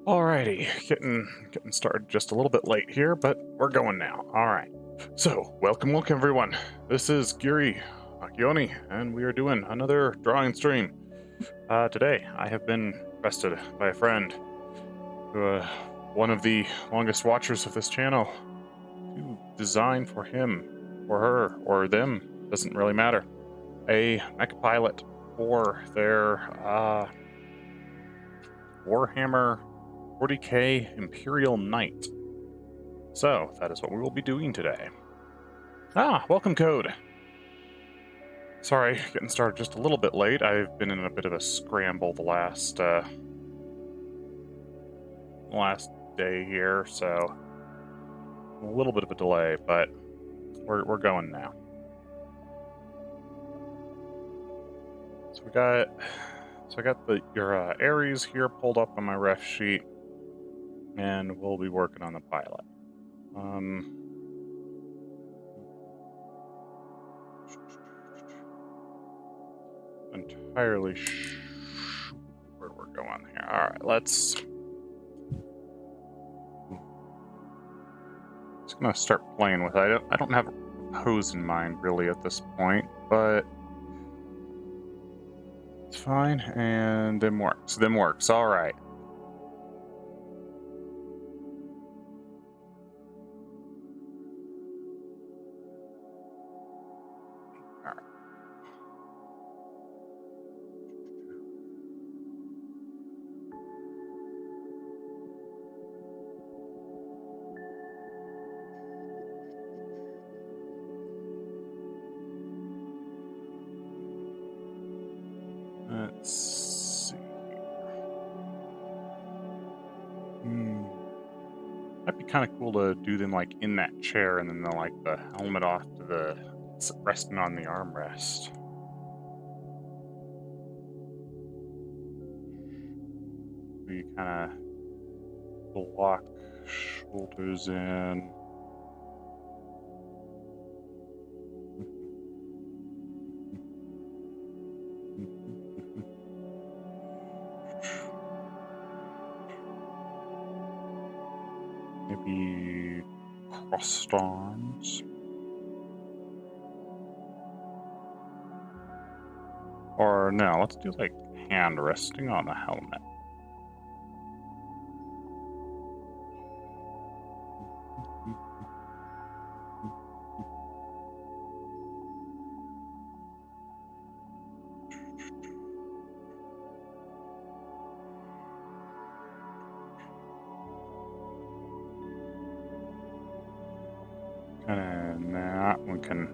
Alrighty, getting started just a little bit late here, but we're going now. Alright. So, welcome everyone. This is Giri Akioni, and we are doing another drawing stream. Today, I have been requested by a friend, one of the longest watchers of this channel, to design for him, or her, or them, doesn't really matter, a mech pilot for their Warhammer40k Imperial Knight. So, that is what we will be doing today. Welcome, Code. Sorry, getting started just a little bit late. I've been in a bit of a scramble the last day here, so a little bit of a delay, but we're going now. So I got your Ares here pulled up on my ref sheet, and we'll be working on the pilot. Entirely where we're going here. All right, let's. Just gonna start playing with it. I don't have a pose in mind really at this point, but it's fine. And them works. All right. Let's see. Might be kind of cool to do them like in that chair, and then the helmet off to the resting on the armrest. We kind of block shoulders in. Maybe crossed arms. Or no, let's do like hand resting on the helmet. And that we can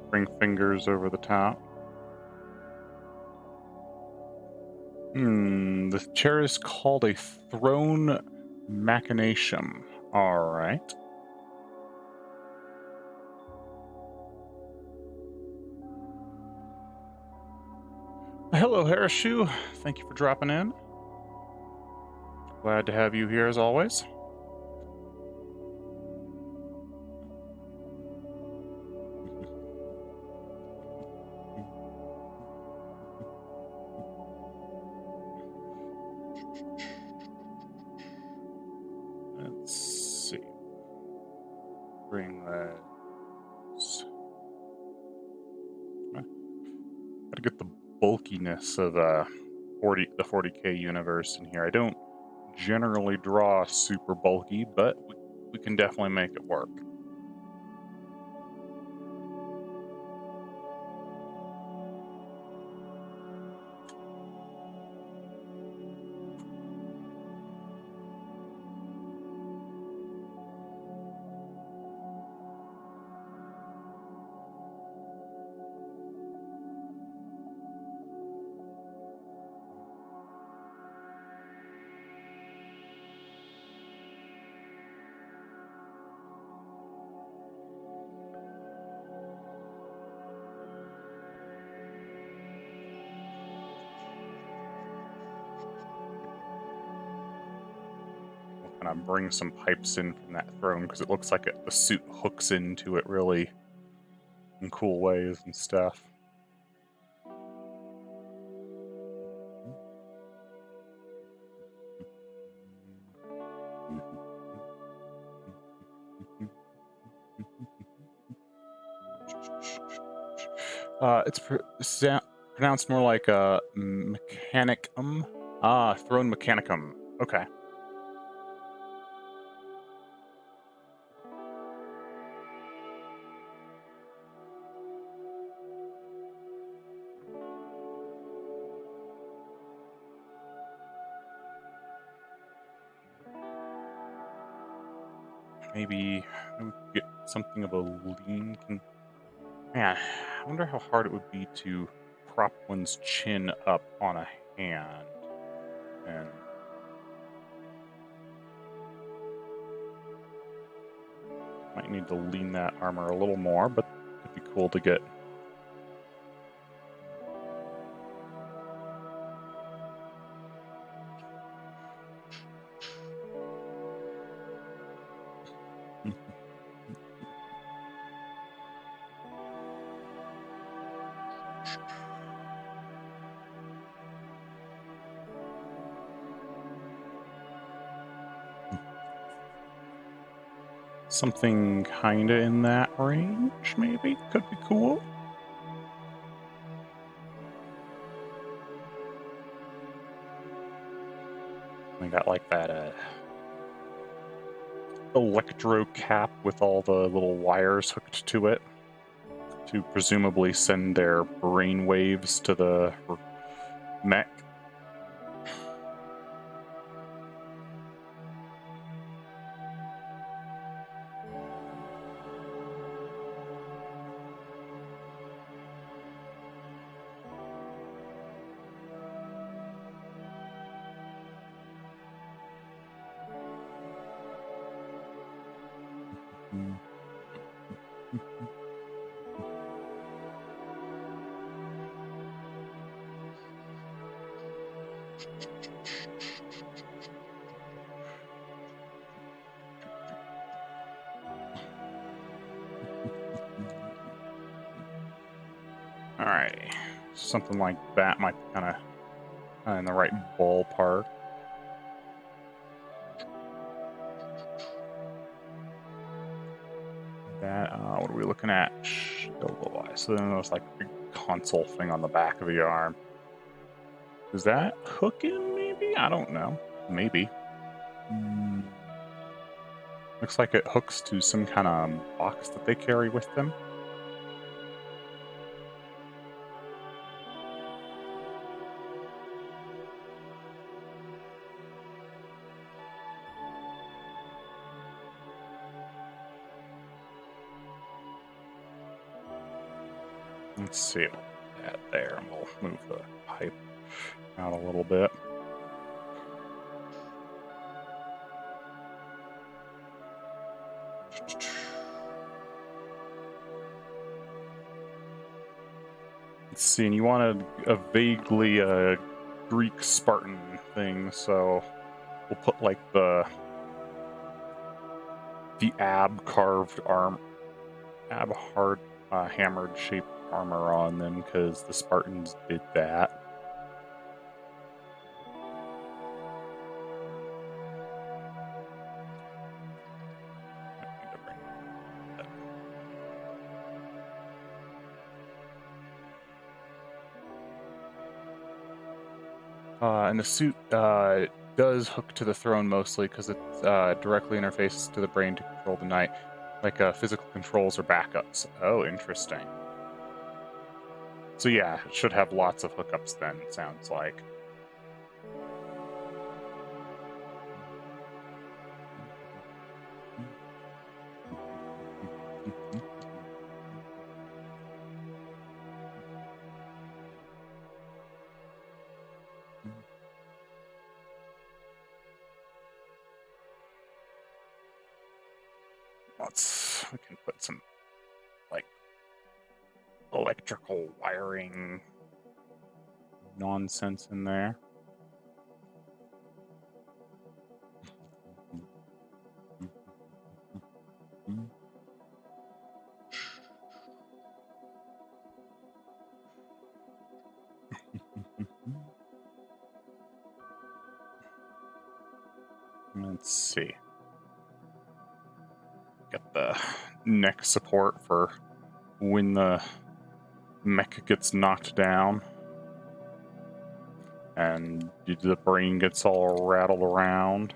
bring fingers over the top. The chair is called a throne machination. All right. Hello, Harrishoe. Thank you for dropping in. Glad to have you here as always. Let's see. Bring those. Gotta get the bulkiness of the 40k universe in here. I don't generally draw super bulky, but we can definitely make it work. Kind of bring some pipes in from that throne because it looks like the suit hooks into it really in cool ways and stuff. It's pronounced more like mechanicum. Ah, throne mechanicum. Okay. Maybe we could get something of a lean. Man, I wonder how hard it would be to prop one's chin up on a hand. And might need to lean that armor a little more, but it'd be cool to get. Something kinda in that range, maybe? Could be cool. We got like that electro cap with all the little wires hooked to it to presumably send their brain waves to the mech. Alrighty. Something like that might be kind of in the right ballpark. That, what are we looking at? So then there's like a big console thing on the back of the arm. Does that hook in, maybe? I don't know. Maybe. Looks like it hooks to some kind of box that they carry with them. Let's see that there, and we'll move the pipe out a little bit. Let's see, and you wanted a vaguely Greek Spartan thing, so we'll put like the ab carved ab hard hammered shaped armor on them because the Spartans did that. And the suit does hook to the throne mostly because it directly interfaces to the brain to control the knight, like physical controls or backups. Oh, interesting. So yeah, it should have lots of hookups then, it sounds like. We can put some like electrical wiring nonsense in there. Let's see. Got the neck support for when the mech gets knocked down and the brain gets all rattled around.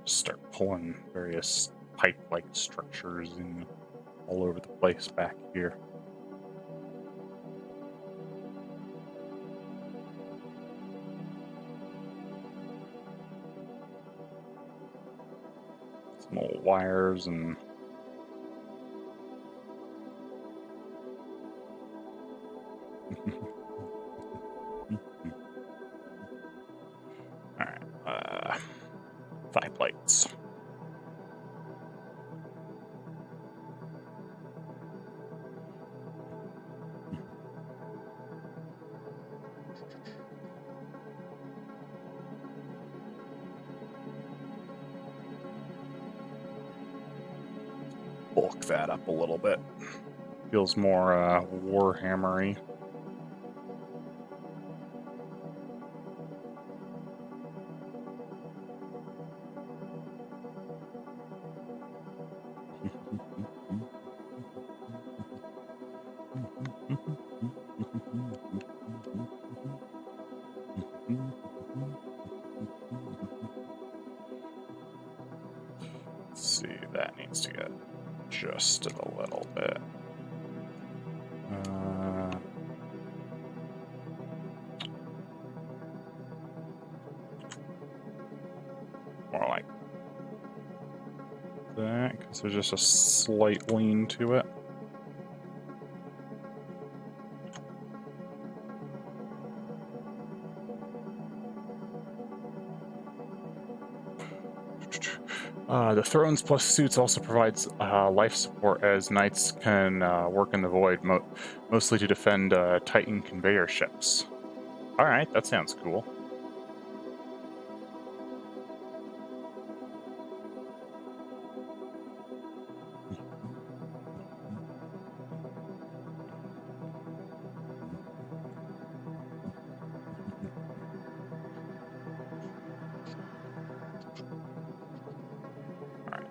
Start pulling various pipe-like structures in all over the place back here. Some old wires and alright, thigh plates. Bulk that up a little bit. Feels more Warhammery. Let's see, that needs to get adjusted a little bit. More like that, because there's just a slight lean to it. The Thrones Plus suits also provides life support, as knights can work in the void, mostly to defend Titan conveyor ships. Alright, that sounds cool.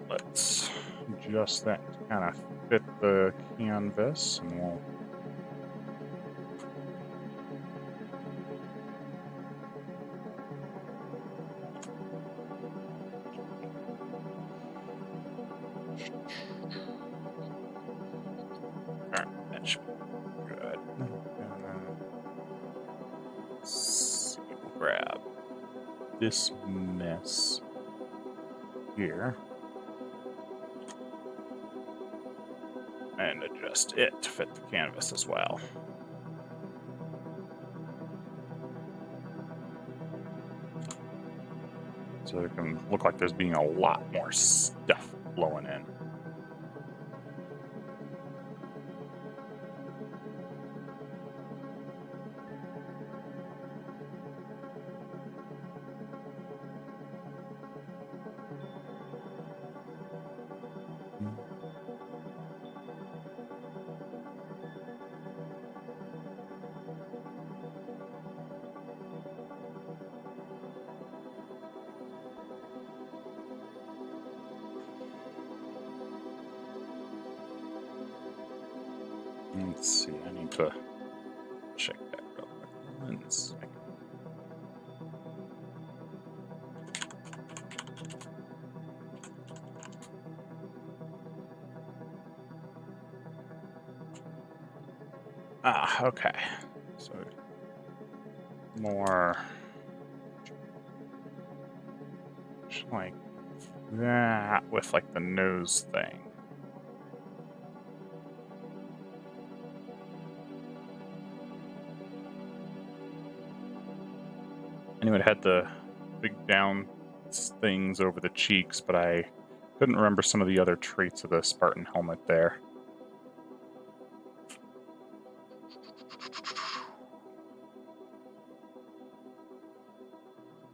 Let's adjust that to kind of fit the canvas, and we'll alright, that should be good. Let's see, we'll grab this mess here and adjust it to fit the canvas as well. So it can look like there's being a lot more stuff flowing in. Let's see, I need to check that real quick. 1 second. Okay. So more like that with like the nose thing. I knew it had the big down things over the cheeks, but I couldn't remember some of the other traits of the Spartan helmet there.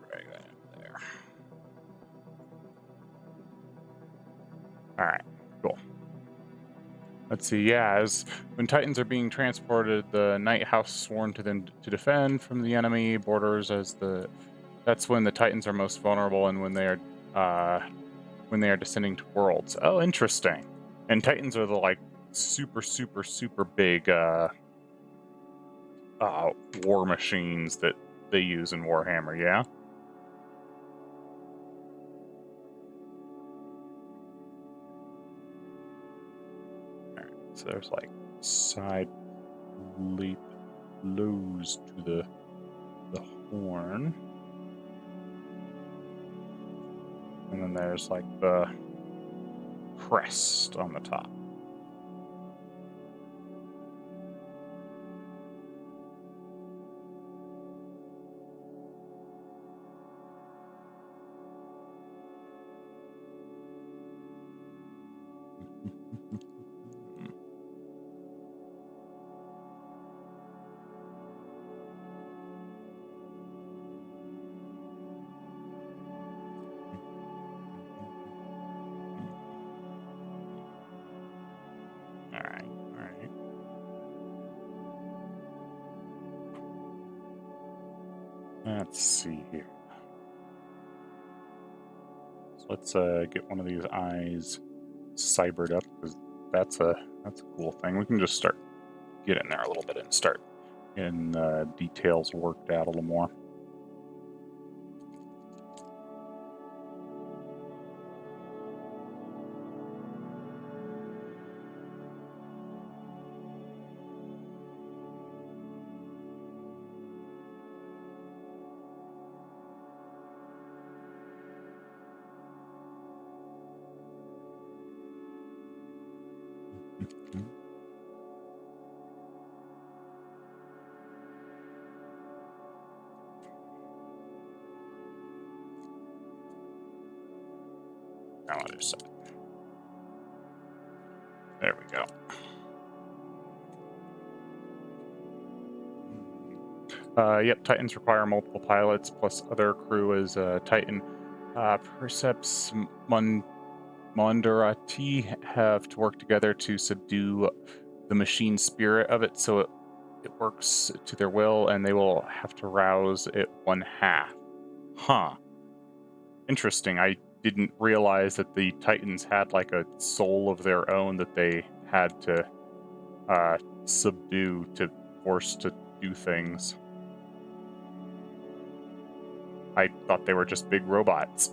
Drag that in there. Alright, cool. Let's see, yeah, when Titans are being transported, the Night House sworn to them to defend from the enemy borders that's when the Titans are most vulnerable and when they are descending to worlds. Oh, interesting. And Titans are the like super, super, super big war machines that they use in Warhammer, yeah? Alright, so there's like side leap lows to the horn. And then there's like the crest on the top. Let's see here. So let's get one of these eyes cybered up, because that's a cool thing. We can just start get in there a little bit and start getting details worked out a little more. Now other side. There we go. Yep, Titans require multiple pilots plus other crew as Titan Perceps Mondarati have to work together to subdue the machine spirit of it, so it works to their will, and they will have to rouse it one half. Huh. Interesting. I didn't realize that the Titans had like a soul of their own that they had to subdue to force to do things. I thought they were just big robots.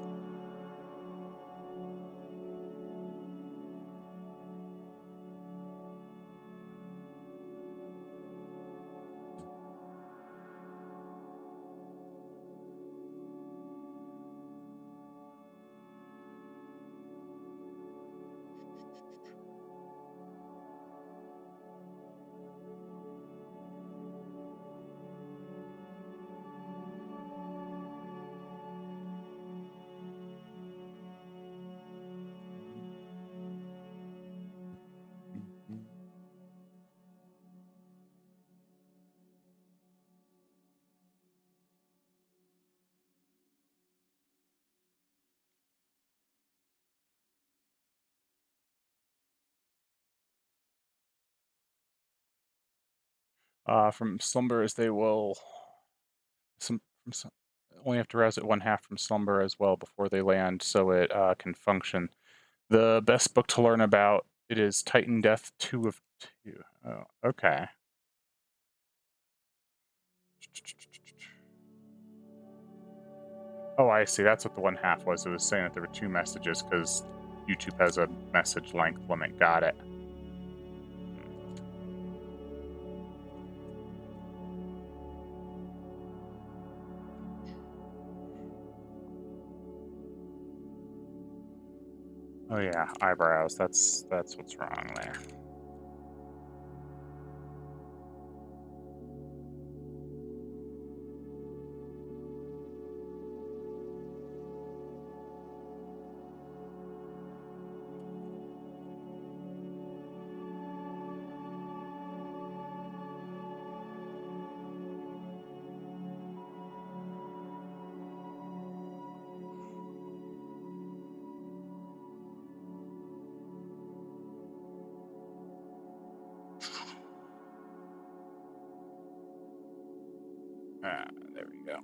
From slumber, as they will only have to rouse it one half from slumber as well before they land, so it can function. The best book to learn about it is Titan Death 2 of 2. Oh, okay. Oh, I see. That's what the one half was. It was saying that there were two messages because YouTube has a message length limit. Got it. Oh yeah, eyebrows. That's what's wrong there. Ah, there we go.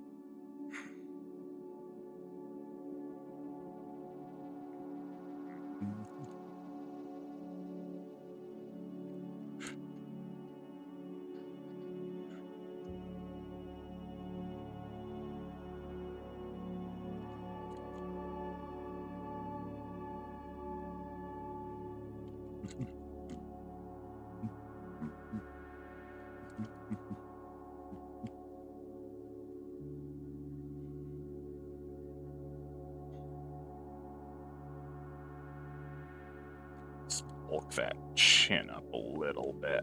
Let's bulk that chin up a little bit.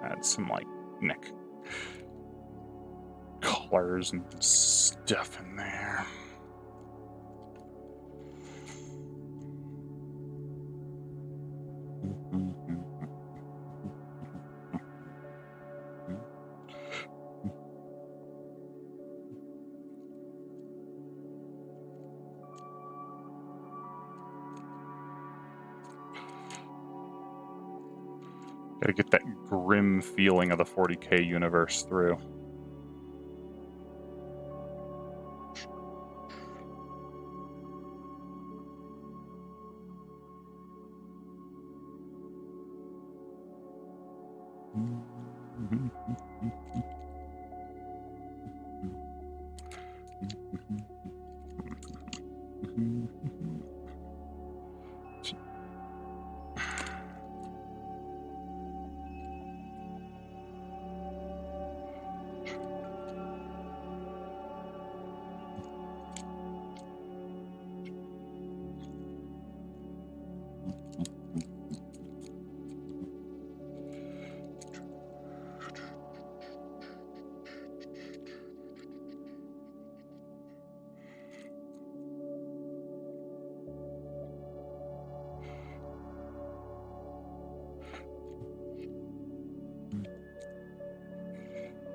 Add some like neck colors and stuff in there. Gotta get that grim feeling of the 40k universe through.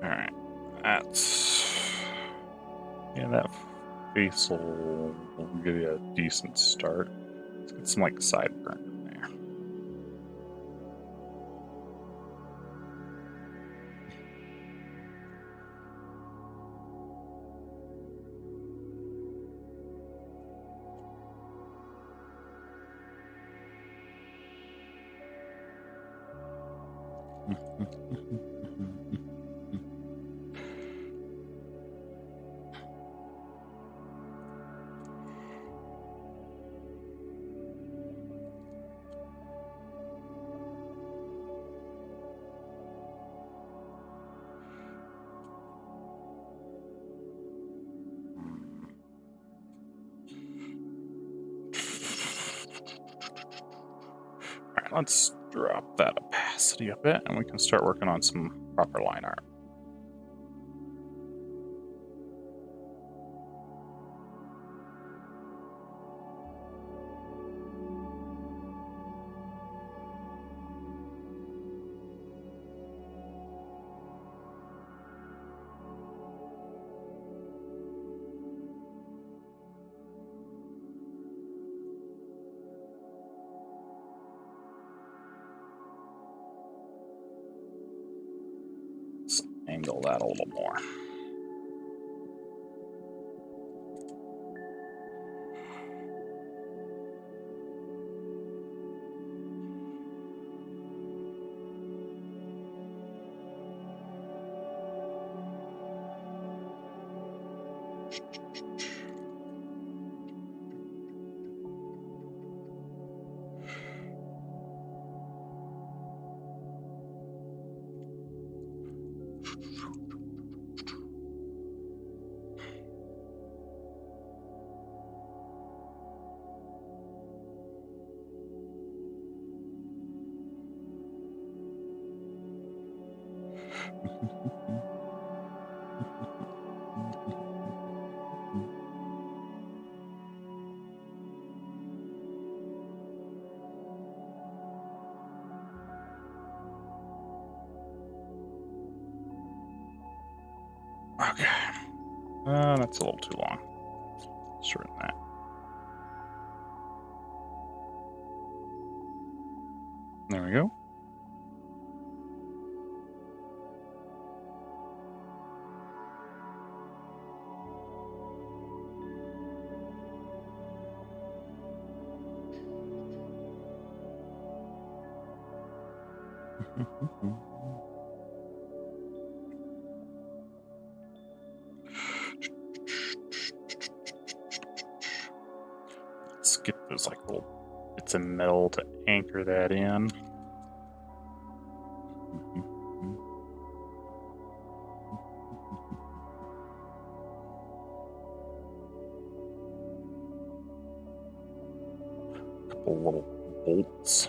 Alright, that face will give you a decent start. Let's get some like sideburn in there. Alright, let's drop that opacity a bit and we can start working on some proper line art. Let's angle that a little more. Okay. That's a little too long. Shorten that. There we go. Let's get those like little bits of metal to anchor that in. Couple little bolts.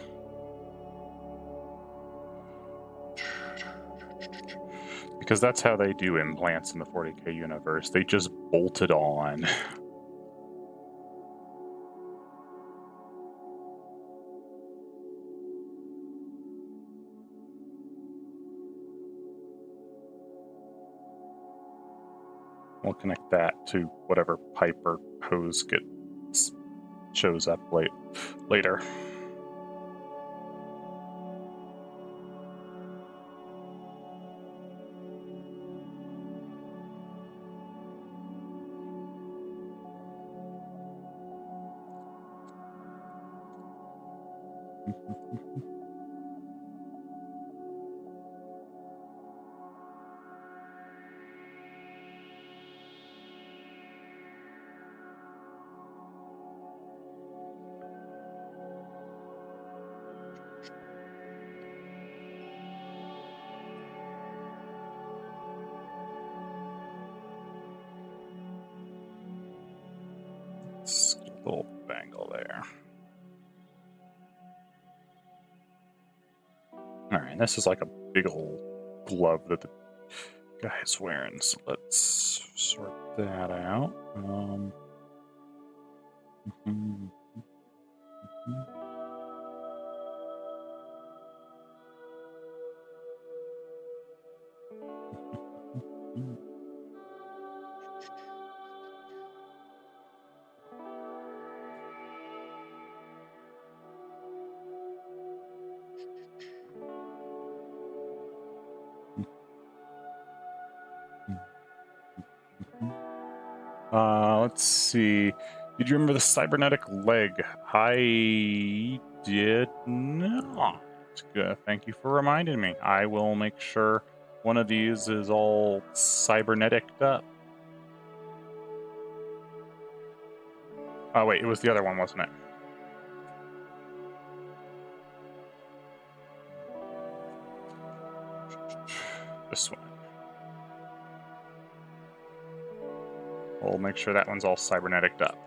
Because that's how they do implants in the 40k universe. They just bolt it on. We'll connect that to whatever pipe or hose shows up later. Little bangle there. Alright, this is like a big old glove that the guy's wearing, so let's sort that out. Let's see. Did you remember the Cybernetic Leg? I did not. Good. Thank you for reminding me. I will make sure one of these is all cyberneticed up. Oh, wait, it was the other one, wasn't it? This one. We'll make sure that one's all cyberneticed up.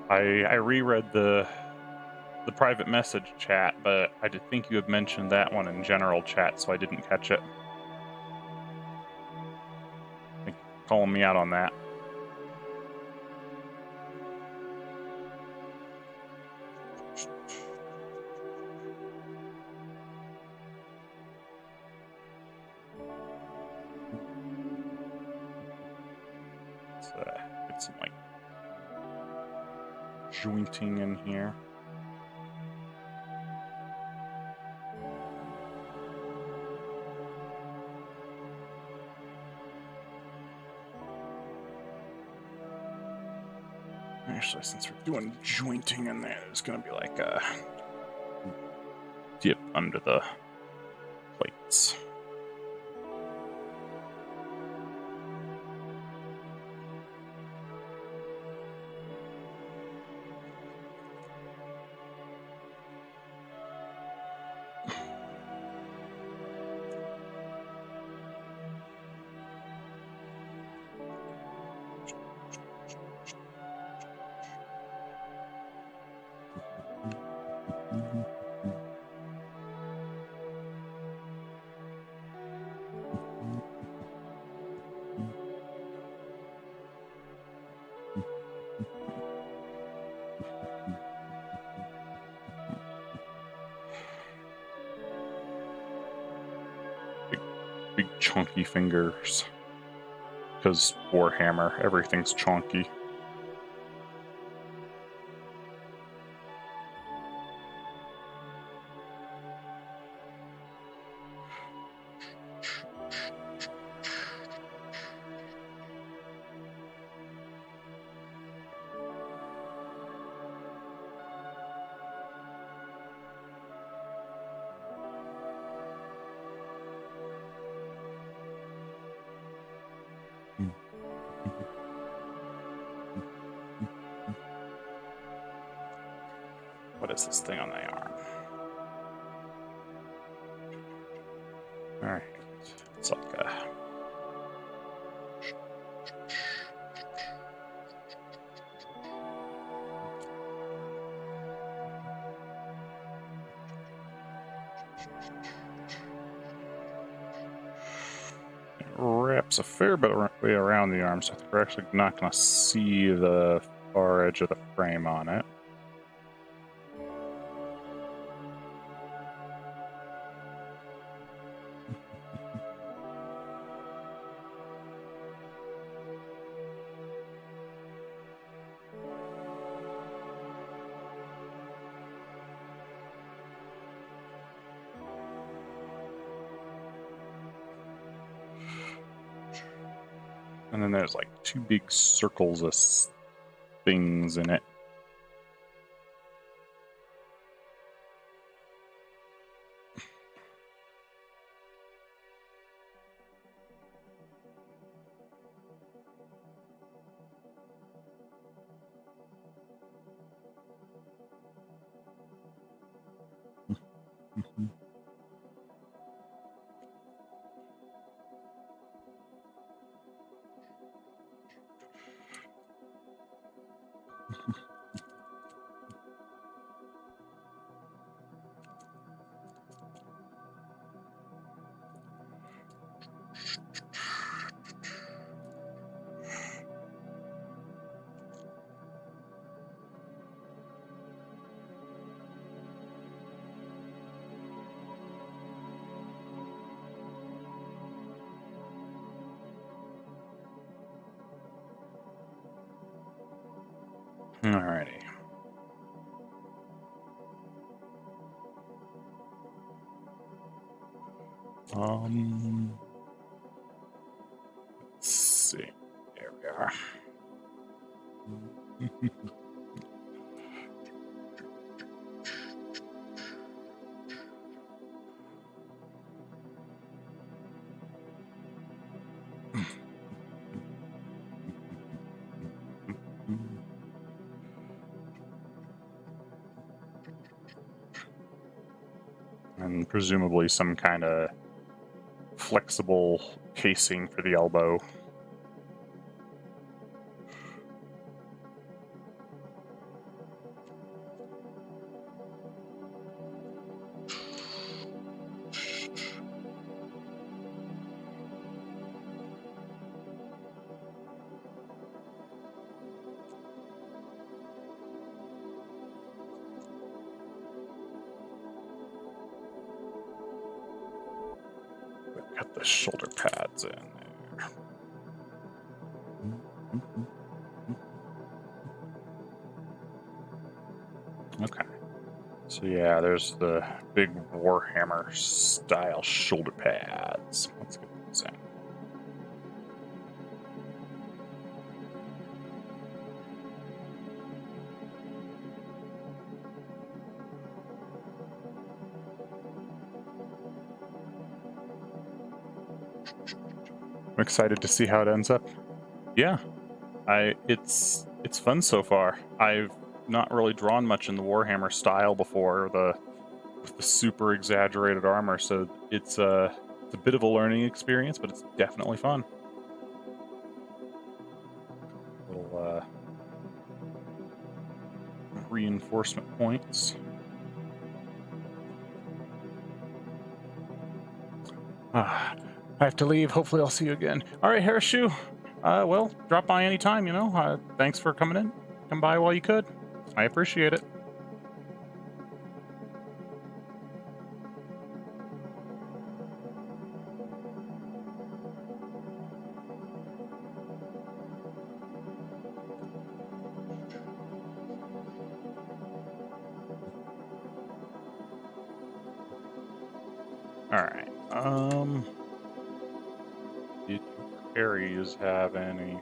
I reread the private message chat, but I did think you had mentioned that one in general chat, so I didn't catch it. Thank you for calling me out on that. Get some like jointing in here. Actually, since we're doing jointing in there, there's going to be like a dip under the plates. big chunky fingers. Because Warhammer, everything's chunky. What is this thing on the arm? Alright. It's like a... It wraps a fair bit of way around the arm, so I think we're actually not going to see the far edge of the frame on it. And then there's like two big circles of things in it. Alrighty. Let's see. There we are. And presumably some kind of flexible casing for the elbow. Got the shoulder pads in there. Okay. So yeah, there's the big Warhammer style shoulder pads. Let's get those in. I'm excited to see how it ends up. Yeah, it's fun so far. I've not really drawn much in the Warhammer style before, with the super exaggerated armor, so it's a bit of a learning experience, but it's definitely fun. Little reinforcement points. I have to leave. Hopefully I'll see you again. All right, Harrishoe. Well, drop by anytime, you know. Thanks for coming in. Come by while you could. I appreciate it. Alright. Did Aries have any?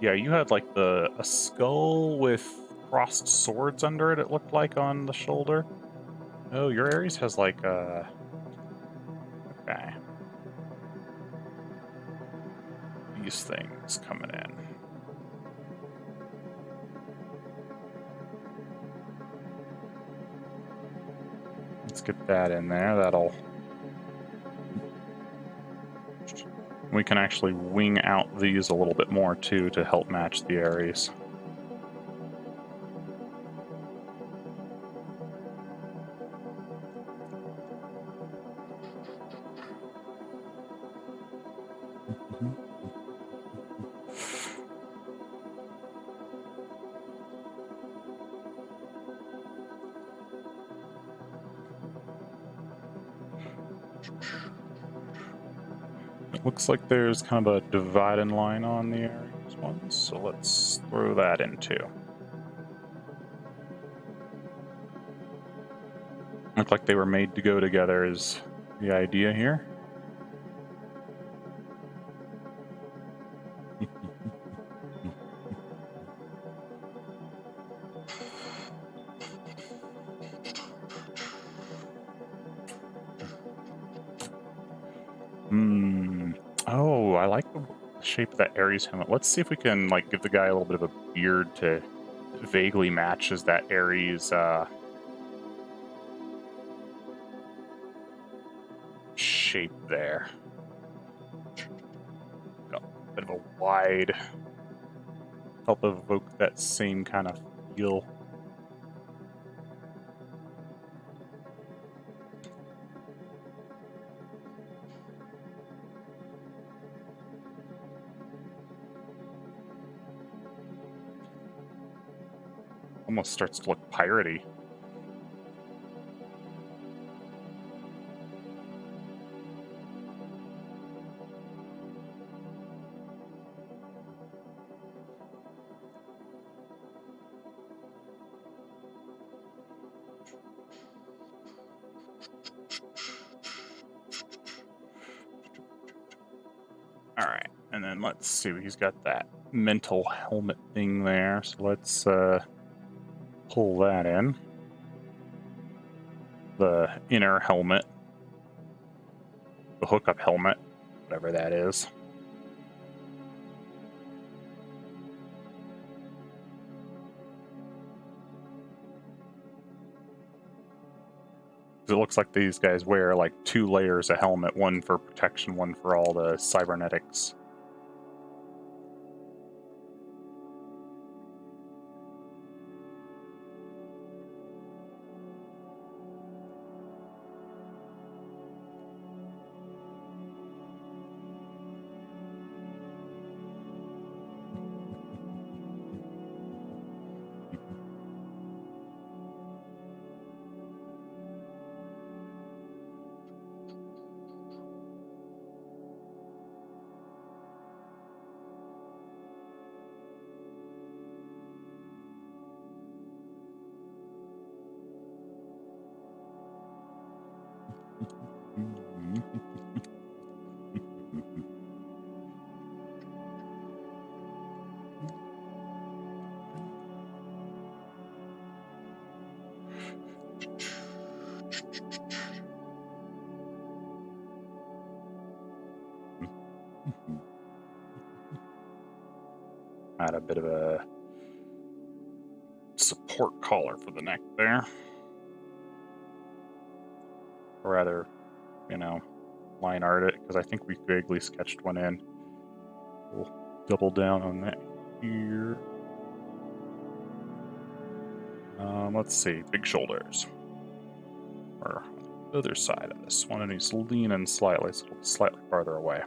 Yeah, you had like a skull with crossed swords under it, it looked like, on the shoulder. Oh, your Aries has like a... Okay. These things coming in. Let's get that in there. That'll... We can actually wing out these a little bit more, too, to help match the Aries. It looks like there's kind of a dividing line on the Aries ones, so let's throw that in, too. Look like they were made to go together is the idea here. Oh, I like the shape of that Ares helmet. Let's see if we can like give the guy a little bit of a beard to vaguely matches that Ares shape there. Got a bit of a wide, help evoke that same kind of feel. Almost starts to look piratey. All right, and then let's see. He's got that mental helmet thing there, so let's pull that in. The inner helmet, the hookup helmet, whatever that is. It looks like these guys wear like 2 layers of helmet, one for protection, one for all the cybernetics. Add a bit of a support collar for the neck there. Or rather, you know, line art it, because I think we vaguely sketched one in. We'll double down on that here. Let's see, big shoulders. Or on the other side of this one, and he's leaning slightly, so it'll be slightly farther away.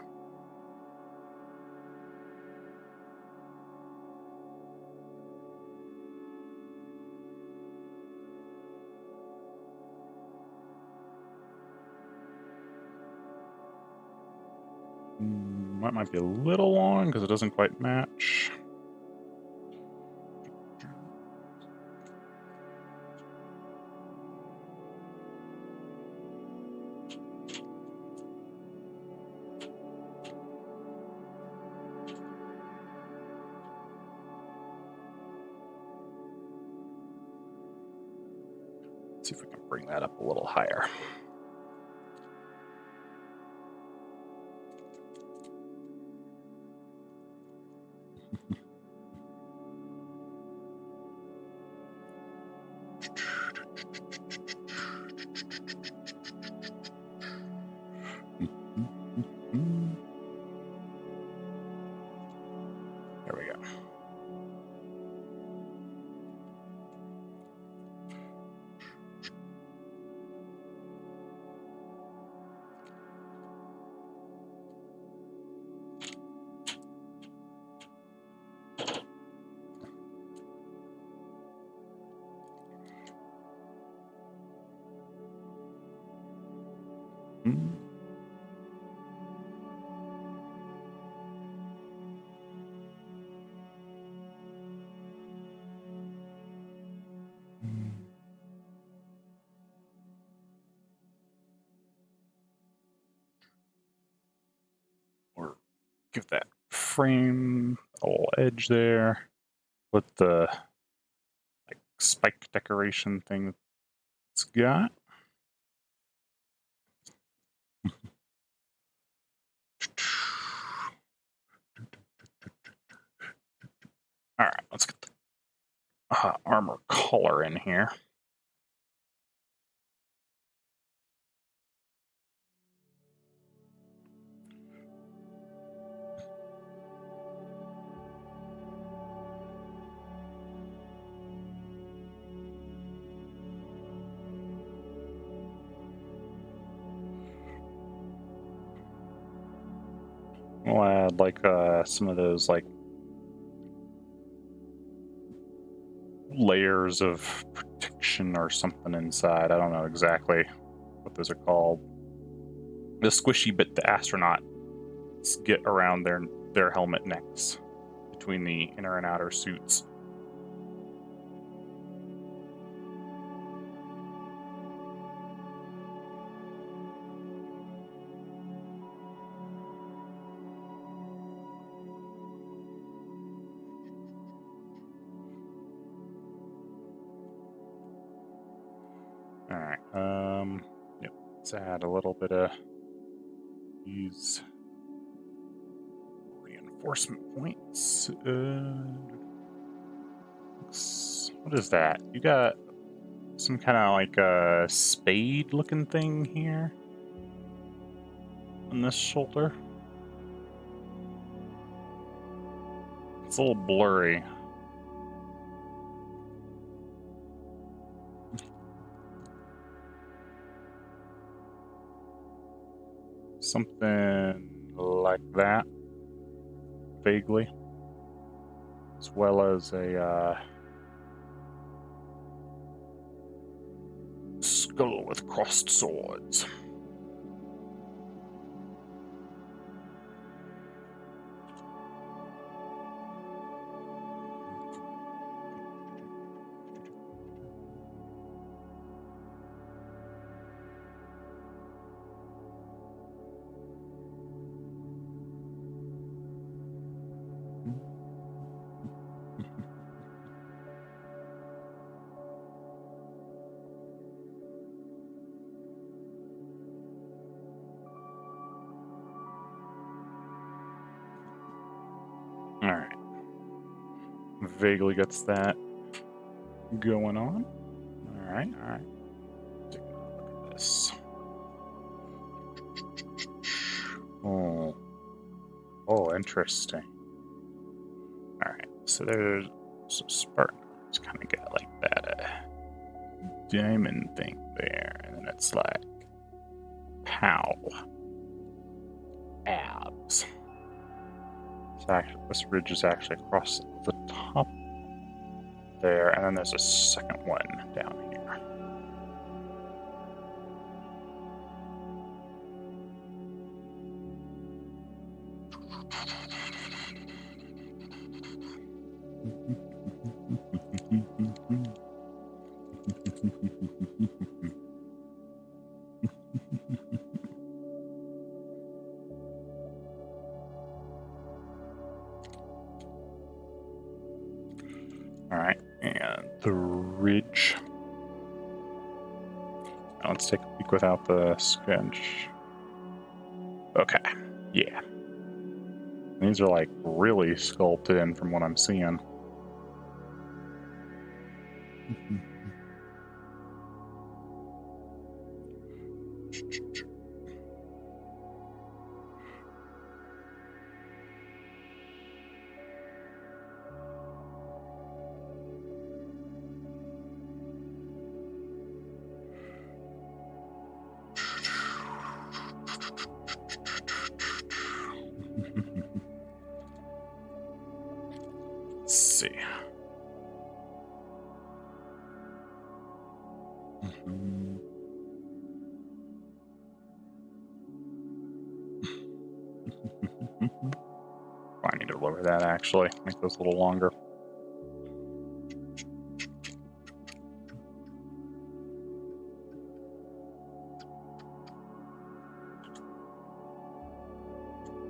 That might be a little long because it doesn't quite match. Let's see if we can bring that up a little higher. There we go. Or give that frame a little edge there with the like spike decoration thing it's got. All right, let's get the armor color in here. We'll add like some of those like layers of protection or something inside. I don't know exactly what those are called. The squishy bit the astronauts get around their helmet necks between the inner and outer suits. Alright, yep, let's add a little bit of these reinforcement points. What is that? You got some kind of like a spade looking thing here on this shoulder. It's a little blurry. Something like that, vaguely, as well as a skull with crossed swords. Alright. Vaguely gets that going on. Alright. Take a look at this. Oh, interesting. Alright, so there's a Spartan. It's kind of got like that diamond thing there, and then it's like pow. Abs. This ridge is actually across the top there, and then there's a second one down here. All right, and the ridge let's take a peek without the sketch. Okay, yeah. These are like really sculpted in from what I'm seeing. Let's see. I need to lower that actually, make those a little longer.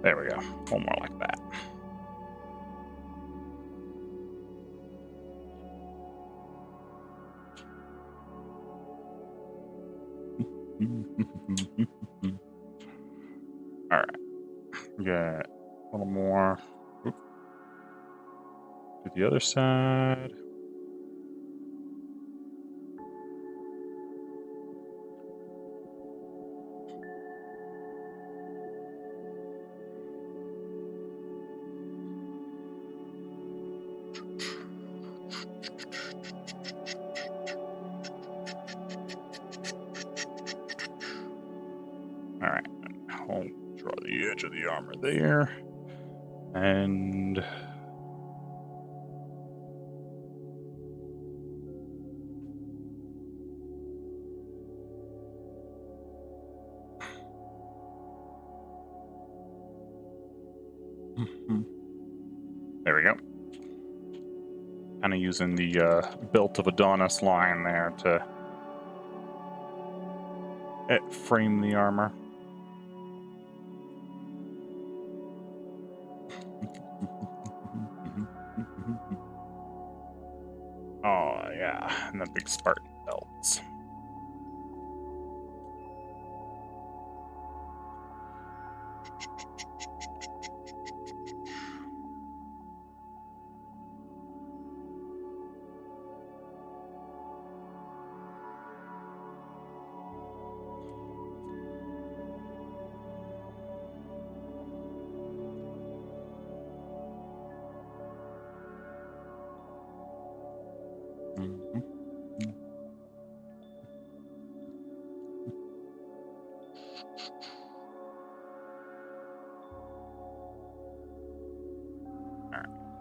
There we go, a little more like that. All right, got a little more. Oop. To the other side. All right, I'll draw the edge of the armor there, and there we go. Kind of using the Built of Adonis line there to frame the armor. Oh yeah, and the big Spartan belts.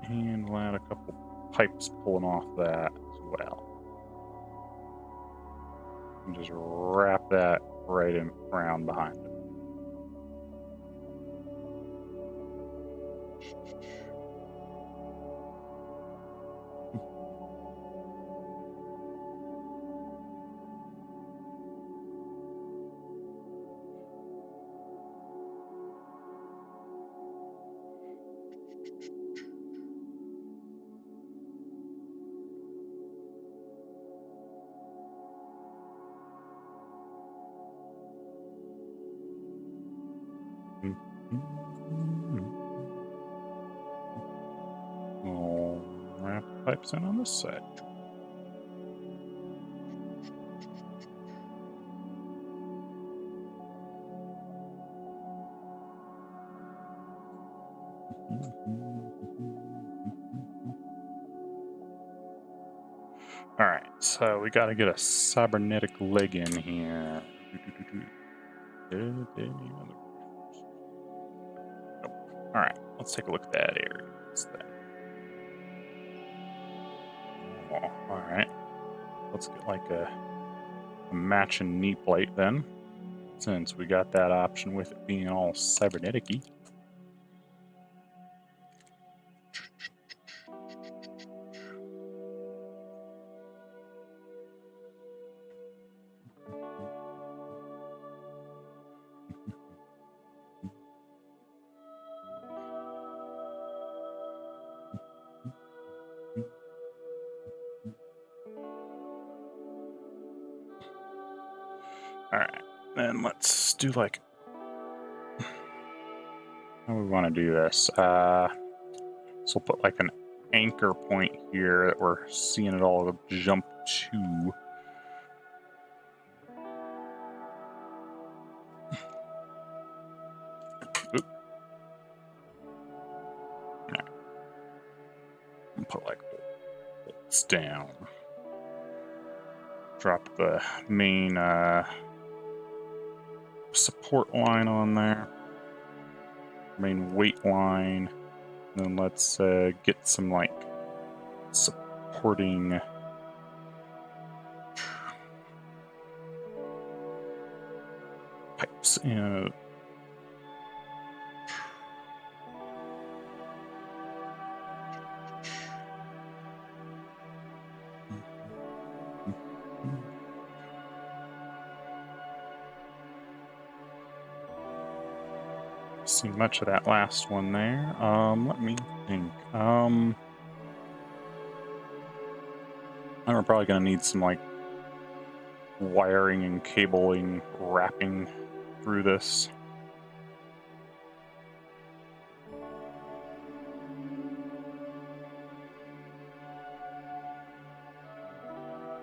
And we'll add a couple pipes pulling off that as well. And just wrap that right in around behind it. We'll wrap pipes in on this side. All right, so we got to get a cybernetic leg in here. Nope. All right, let's take a look at that area. What's that? Oh, all right, let's get like a matching knee plate then, since we got that option with it being all cybernetic-y. let's do like, how do we want to do this? So we'll put like an anchor point here that we're seeing it all jump to. Oop. Right. Put like bolts down. Drop the main support line on there. Main weight line. And then let's get some like supporting pipes in. See much of that last one there. Let me think. We're probably gonna need some like wiring and cabling wrapping through this.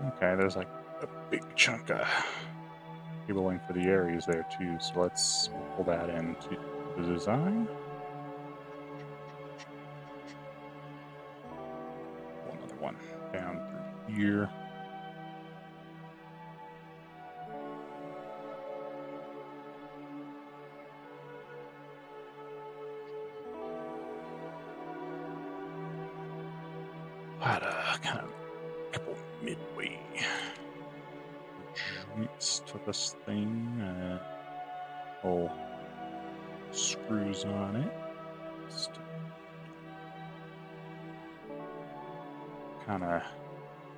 Okay, there's like a big chunk of cabling for the Ares there too, so let's pull that into the design. Pull another one down through here. Had a kind of couple midway joints to this thing. Oh, screws on it. Just kind of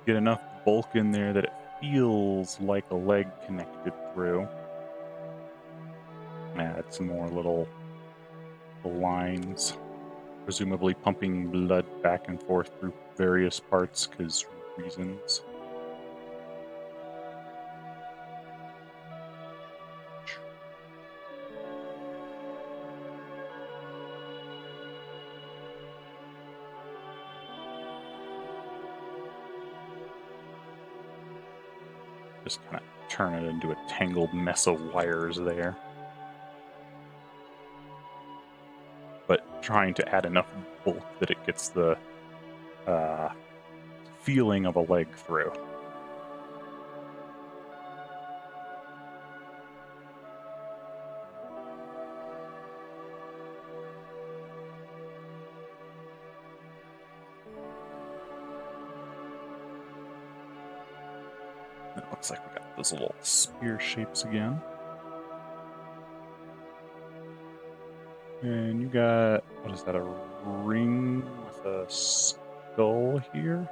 get enough bulk in there that it feels like a leg connected through. Add some more little lines, presumably pumping blood back and forth through various parts because reasons. Just kind of turn it into a tangled mess of wires there. But trying to add enough bulk that it gets the feeling of a leg through. It looks like we got those little spear shapes again. And you got, what is that, a ring with a skull here?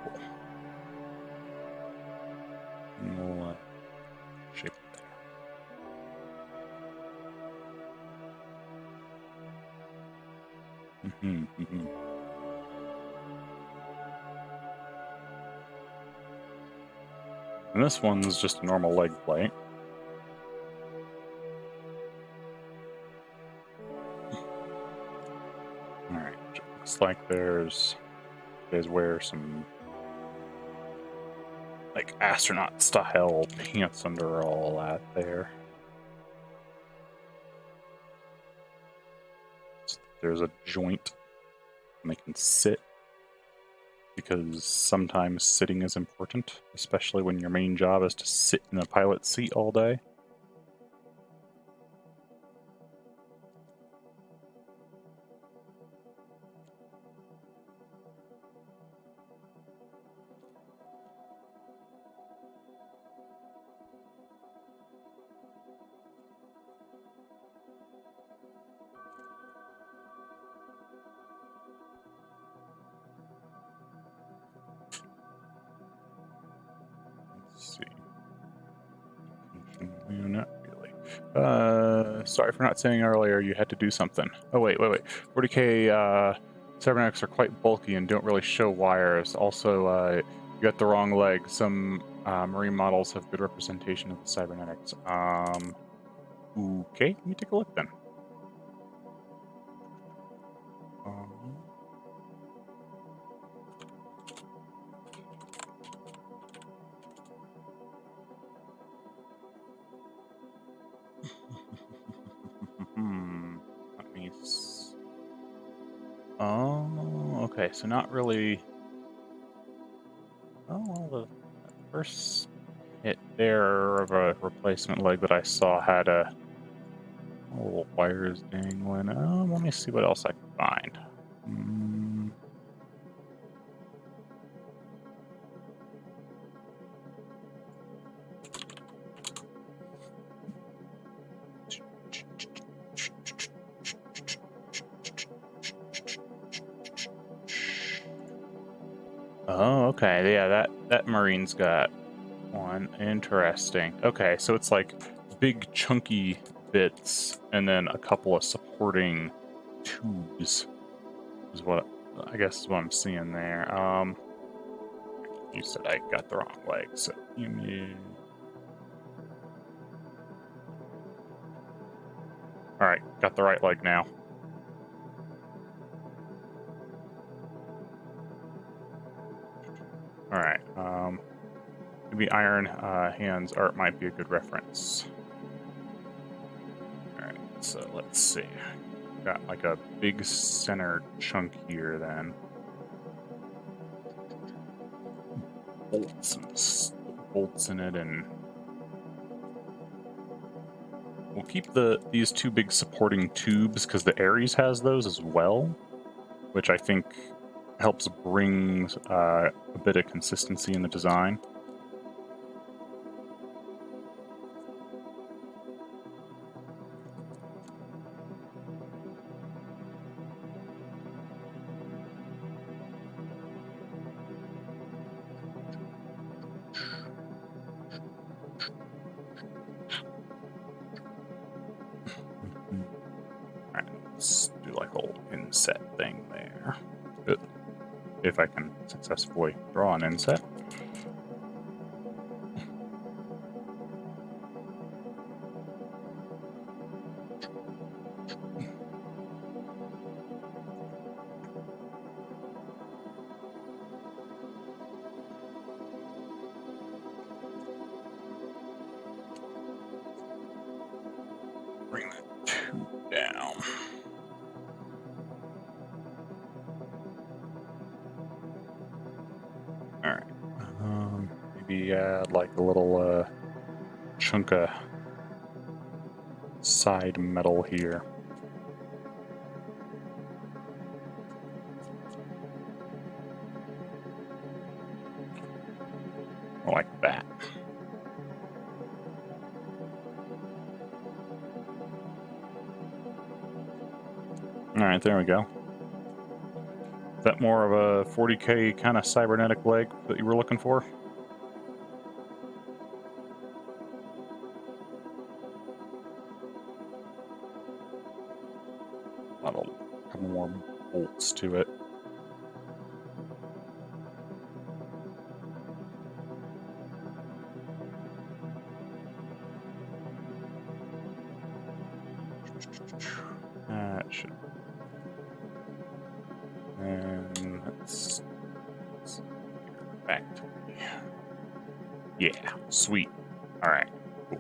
Cool. And we'll shape it there. And this one's just a normal leg plate. Alright, looks like there's, you guys wear some like astronaut style pants under all that there. There's a joint and they can sit, because sometimes sitting is important, especially when your main job is to sit in a pilot seat all day. Not really. Sorry for not saying earlier you had to do something. Oh, wait. 40k Cybernetics are quite bulky and don't really show wires. Also, you got the wrong leg. Some marine models have good representation of the cybernetics. Okay, let me take a look then. Let me. Oh, okay. So not really. Oh well, the first hit there of a replacement leg that I saw had a little wires dangling. Let me see what else I can find. Oh, okay. Yeah, that marine's got one. Interesting. Okay, so it's like big chunky bits and then a couple of supporting tubes is what I guess is what I'm seeing there. You said I got the wrong leg, so you mean. Alright, got the right leg now. Alright, maybe Iron Hands art might be a good reference. Alright, so let's see. Got like a big center chunk here then. Bolts in it, and we'll keep these two big supporting tubes because the Ares has those as well, which I think helps bring a bit of consistency in the design. Alright, let's do like a little inset thing there. Good. If I can successfully draw an inset. Bring that tube down. Alright. Maybe add like a little chunk of side metal here. Like that. Alright, there we go. Is that more of a 40k kind of cybernetic leg that you were looking for? A couple more bolts to it. That should. And let's back to me. Yeah, sweet. All right, cool.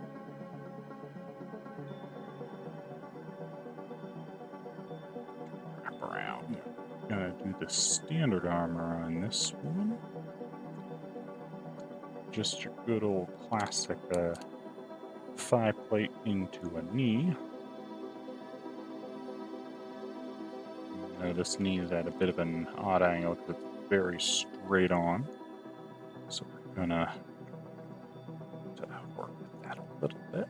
Wrap around. Gonna do the standard armor on this one. Just your good old classic thigh plate into a knee. This knee is at a bit of an odd angle because it's very straight on. So we're gonna work with that a little bit.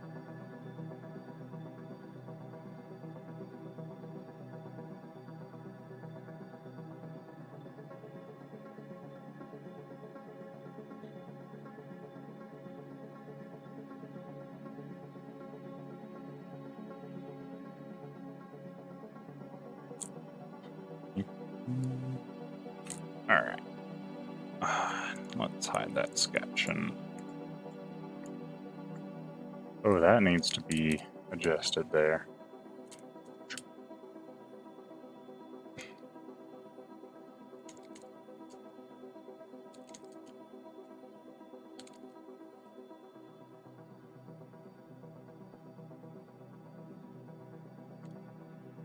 hide that sketch. And oh, that needs to be adjusted there.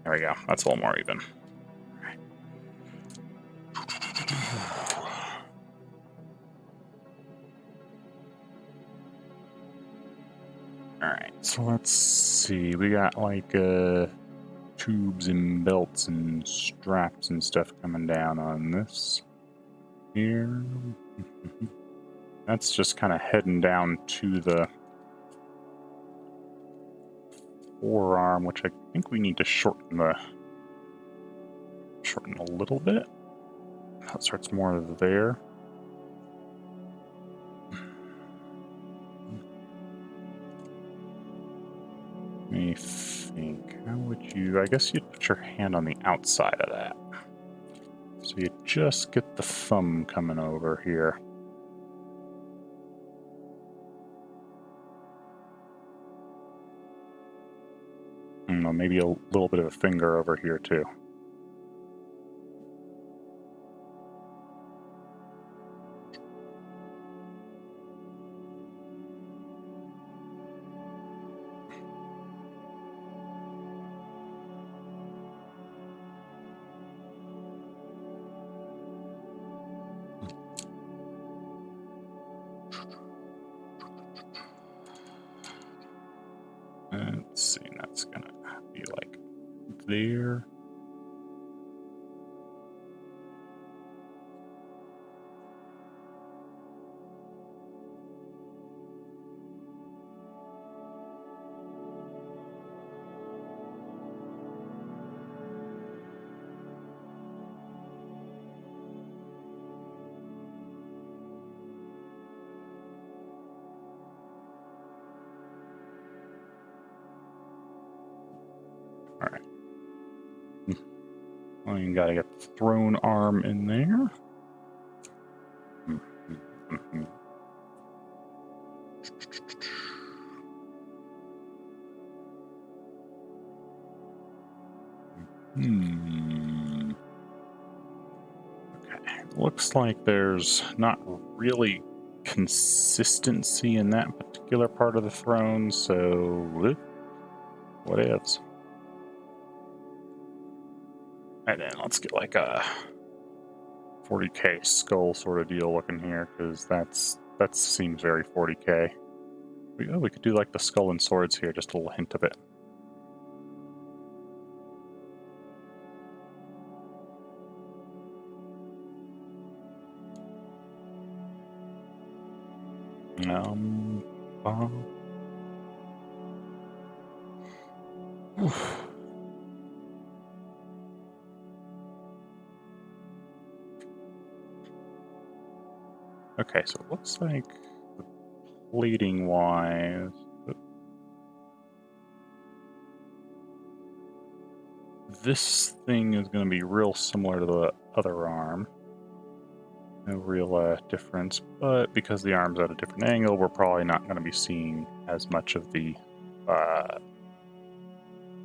There we go. That's a little more even. Alright, so let's see. We got like tubes and belts and straps and stuff coming down on this here. That's just kind of heading down to the forearm, which I think we need to shorten a little bit. That starts more there. Let me think. How would you... I guess you'd put your hand on the outside of that. So you just get the thumb coming over here. Maybe a little bit of a finger over here too. Let's see, that's gonna be like there. Alright. Well, you gotta get the throne arm in there. Okay. Looks like there's not really consistency in that particular part of the throne, so what ifs? And then let's get like a 40k skull sort of deal looking here, because that seems very 40k. We could do like the skull and swords here, just a little hint of it. Oof. Okay, so it looks like the plating wise, this thing is going to be real similar to the other arm. No real difference, but because the arm's at a different angle, we're probably not going to be seeing as much of the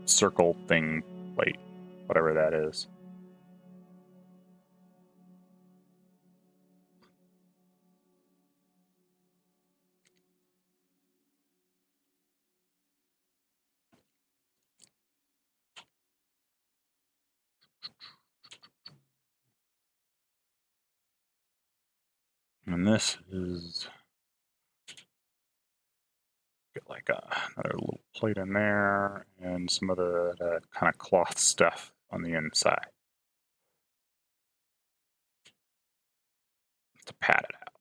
circle thing plate, whatever that is. And this is get like another little plate in there and some other kind of cloth stuff on the inside to pad it out.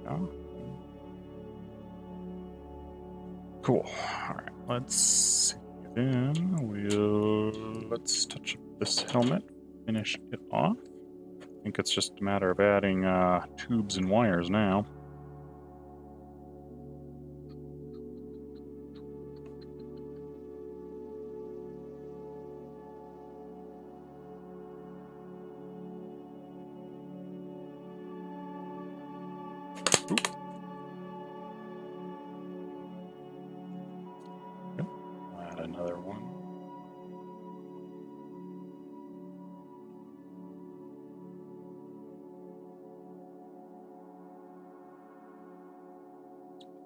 Oh. Cool. All right, let's see. Then let's touch up this helmet, finish it off. I think it's just a matter of adding tubes and wires now. another one.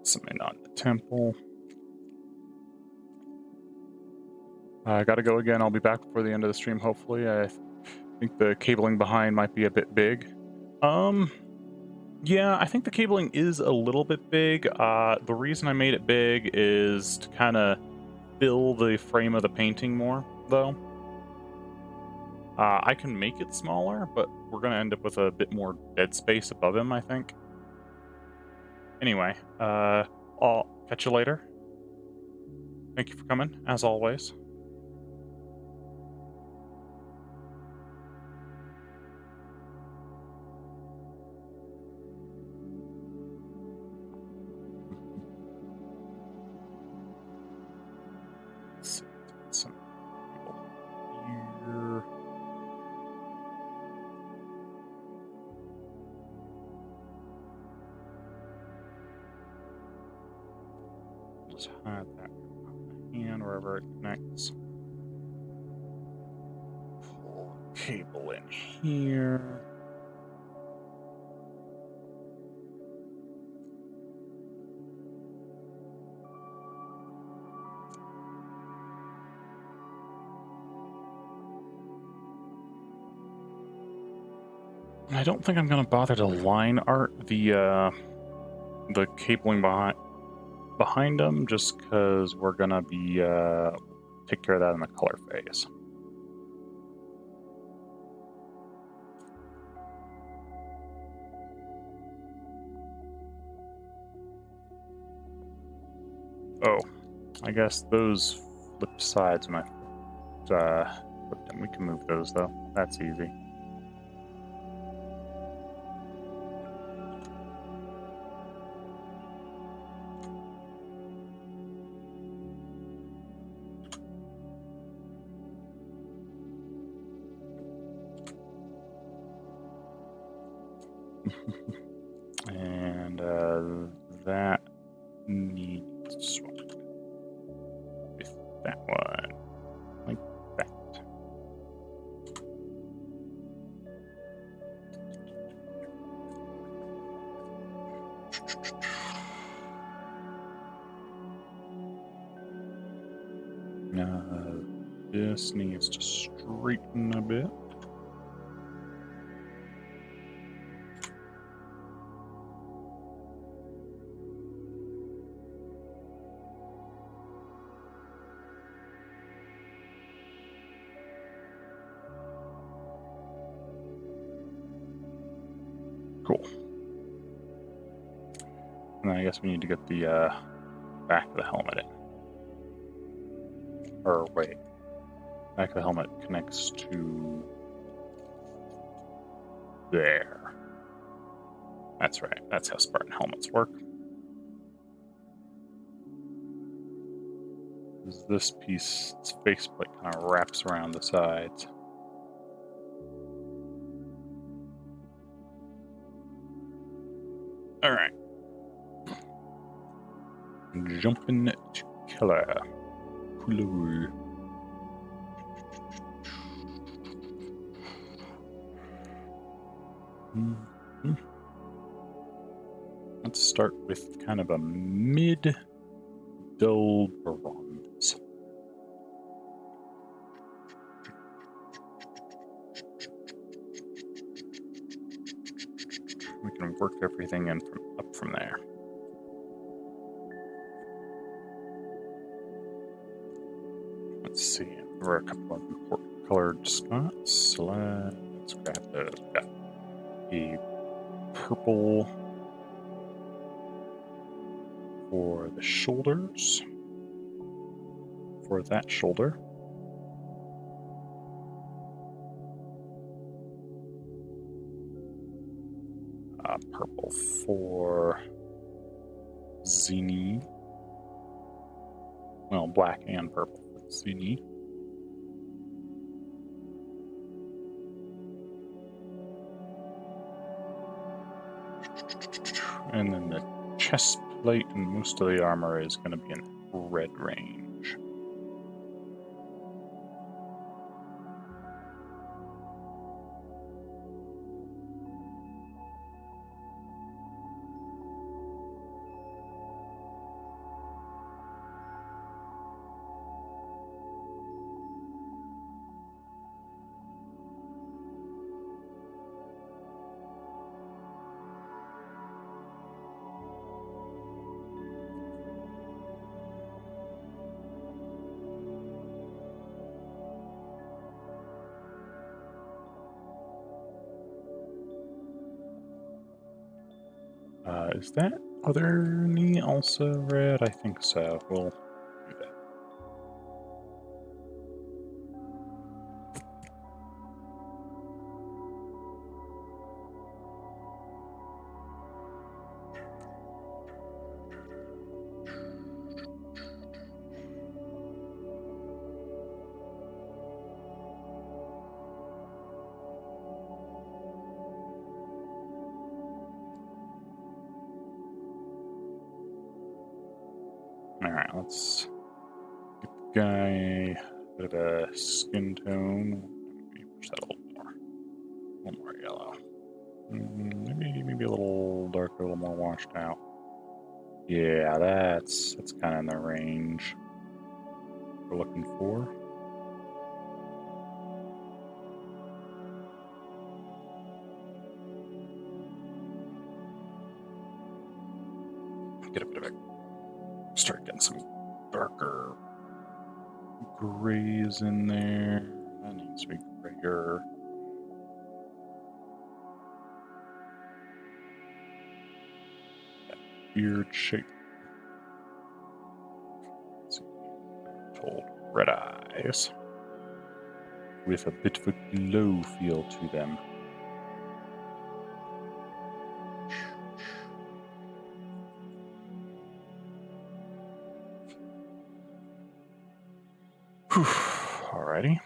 Something on the temple. I gotta go again. I'll be back before the end of the stream, hopefully. I think the cabling behind might be a bit big. Yeah, I think the cabling is a little bit big. The reason I made it big is to kind of fill the frame of the painting more, though. I can make it smaller, but we're going to end up with a bit more dead space above him, I think. Anyway, I'll catch you later. Thank you for coming, as always. Let's see, some people here. Just hide that hand wherever it connects. Pull a cable in here. I don't think I'm going to bother to line art the cabling behind them, just because we're going to be take care of that in the color phase. Oh, I guess those flip sides when I flipped them. We can move those though. That's easy. And that needs swapped with that one, like that. This needs to straighten a bit. Cool. And then I guess we need to get the back of the helmet in. Or wait, back of the helmet connects to there. That's right. That's how Spartan helmets work. This piece, its faceplate kind of wraps around the sides. All right. Jumping to color. Color. Mm-hmm. Let's start with kind of a mid-dull bronze. We can work everything in up from there. Let's see. There are a couple of important colored spots. So let's grab those. Got a purple for the shoulders. For that shoulder. Purple for Zini. Well, black and purple for Zini. And then the chest plate and most of the armor is going to be in red range. Is that other knee also red? I think so. We'll do that. Alright, let's get the guy a bit of a skin tone. Maybe push that a little more. A little more yellow. Maybe a little darker, a little more washed out. Yeah, that's kind of in the range we're looking for. Get a bit of a start getting some darker grays in there. That needs to be grayer. That beard shape. Let's see. Told red eyes with a bit of a glow feel to them. Whew. Alrighty.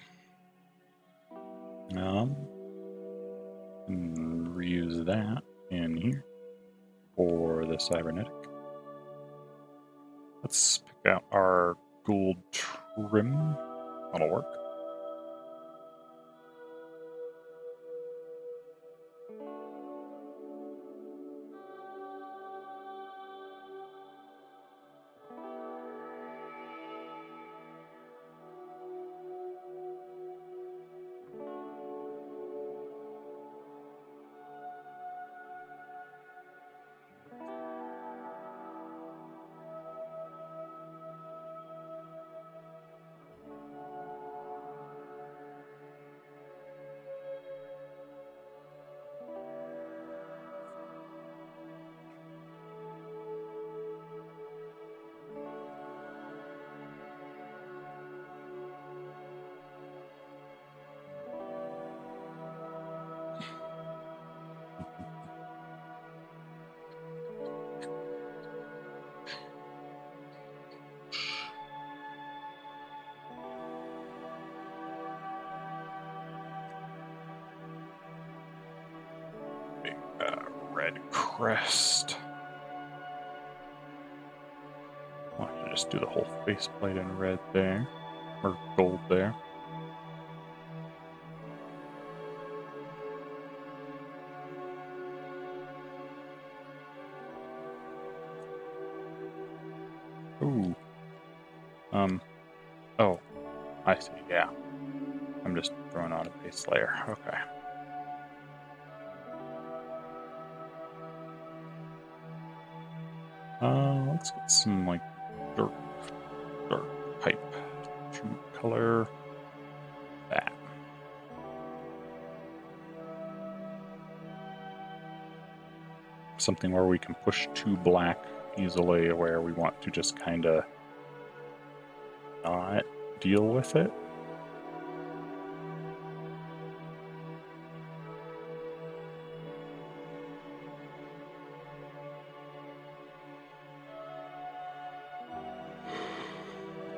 Reuse that in here for the cybernetic. Let's pick out our gold trim. That'll work. Red crest. Why don't you just do the whole faceplate in red there, or gold there. Ooh. Oh, I see, yeah. I'm just throwing on a base layer, okay. Let's get some, like, dark pipe to color that. Something where we can push to black easily, where we want to just kind of not deal with it.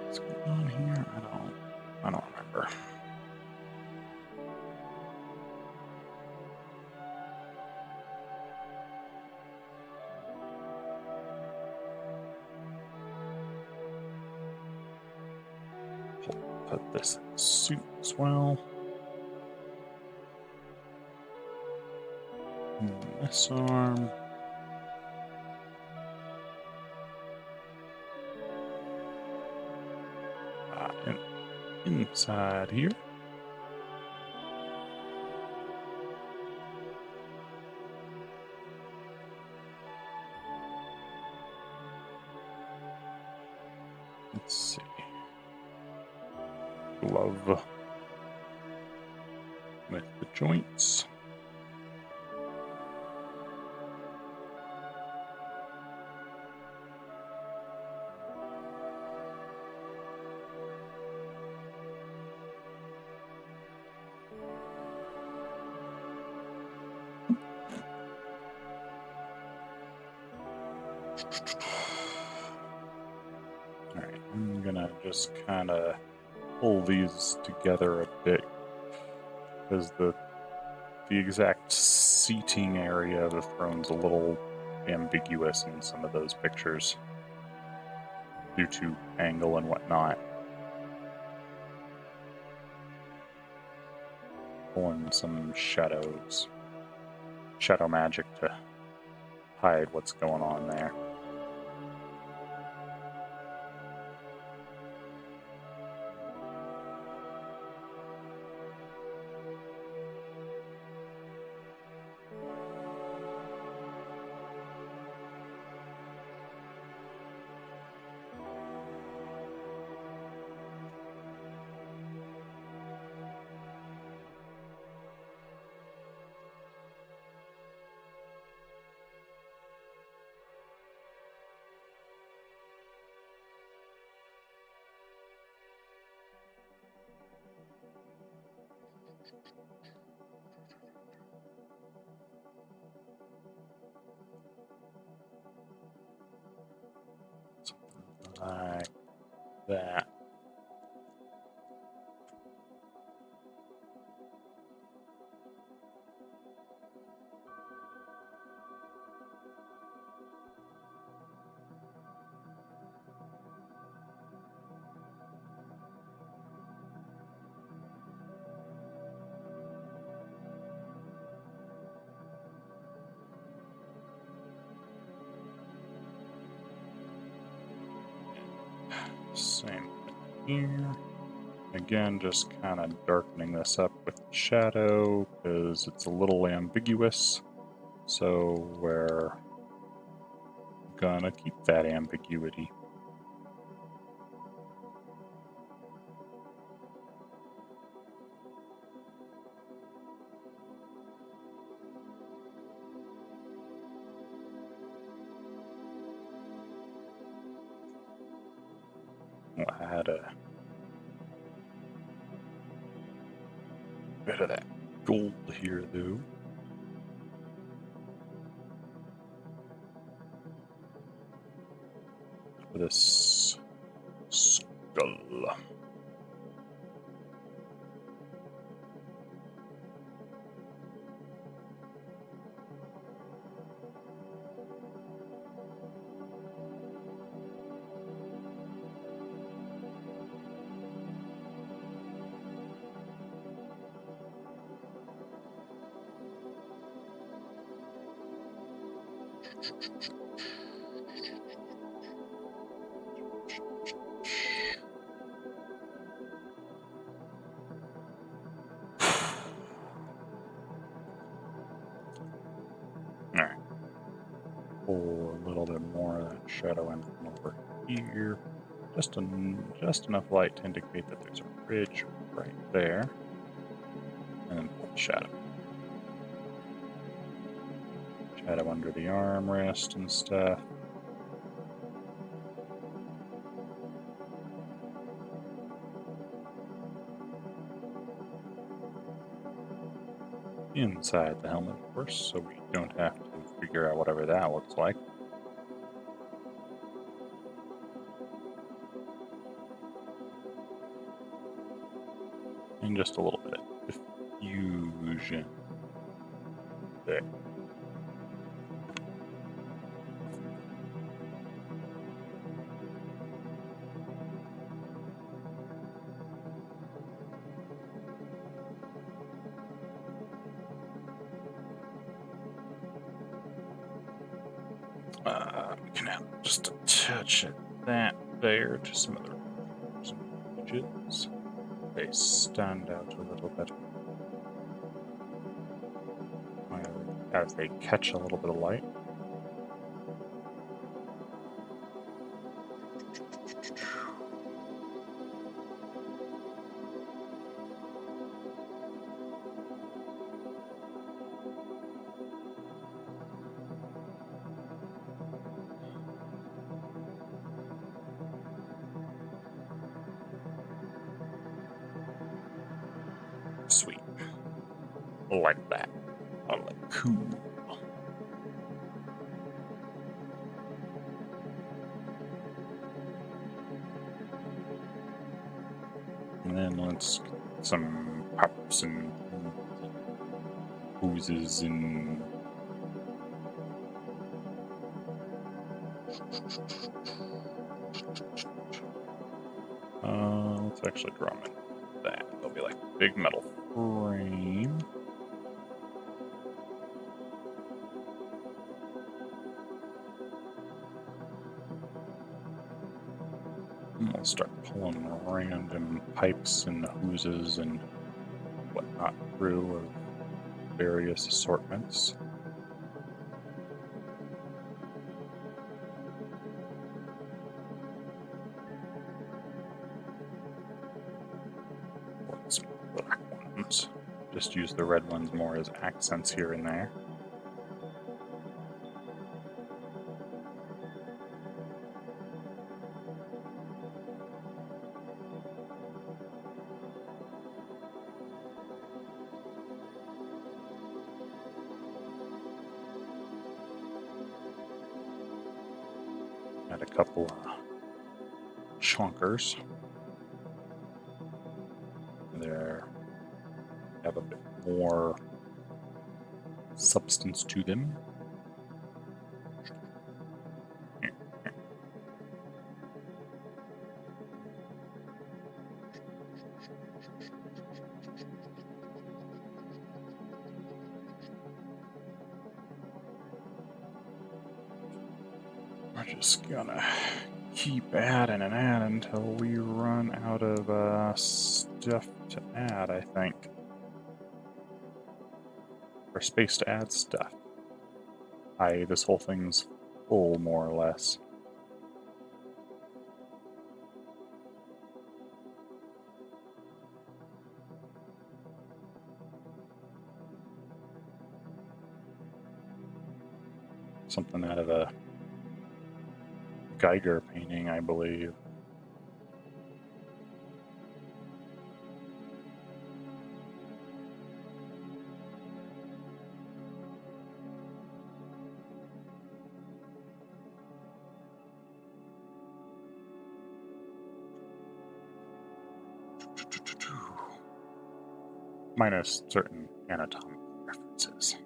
What's going on here? I don't remember. Put this in the suit as well. And this arm. And inside here. Let's see. Glove with the joints. Alright, I'm gonna just kind of pull these together a bit, because the exact seating area of the throne's a little ambiguous in some of those pictures due to angle and whatnot. Pulling some shadows, shadow magic to hide what's going on there. Like that. Same here. Again, just kind of darkening this up with shadow because it's a little ambiguous. So we're gonna keep that ambiguity. I had a bit of that gold here, though. For this skull. Alright. Pull a little bit more of that shadow in from over here. Just enough light to indicate that there's a ridge right there. And then pull the shadow. Shadow under the armrest and stuff. Inside the helmet, of course, so we don't have to figure out whatever that looks like. And just a little bit of diffusion there. We can have just a touch of that there to some other edges. They stand out a little bit as they catch a little bit of light. Sweet. Like that. I like cool. And then let's get some pops and hoses and... let's actually draw them in that. They'll be like a big metal frame. And we'll start pulling random pipes and hoses and whatnot through of various assortments. Some black ones. Just use the red ones more as accents here and there. Add a couple of chonkers. There have a bit more substance to them. We're just gonna keep adding and adding until we run out of stuff to add, I think. Or space to add stuff. This whole thing's full, more or less. Something out of a Geiger painting, I believe. Minus certain anatomical references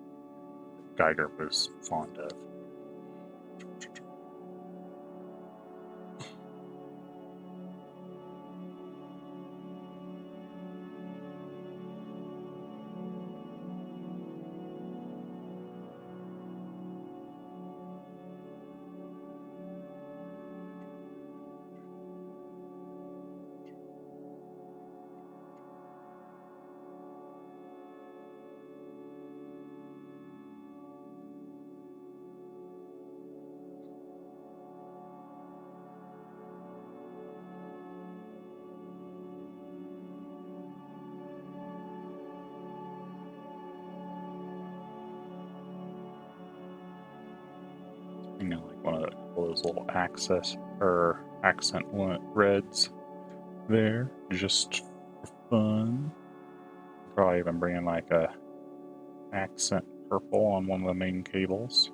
Geiger was fond of. You know, like one of those little accent reds there, just for fun. Probably even bring in like a accent purple on one of the main cables.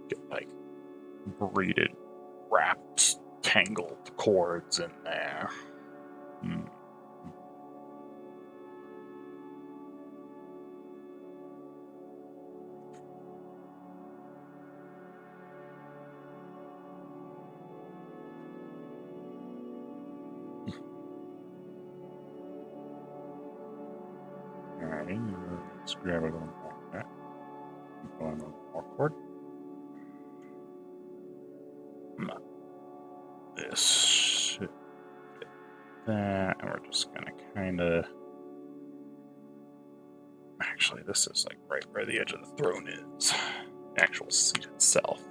Get like braided, wrapped, tangled cords in there. Alrighty, let's grab a little more of that. Go on a little more cord. This should fit that, and we're just gonna kind of. Actually, this is like right where the edge of the throne is. The actual seat itself.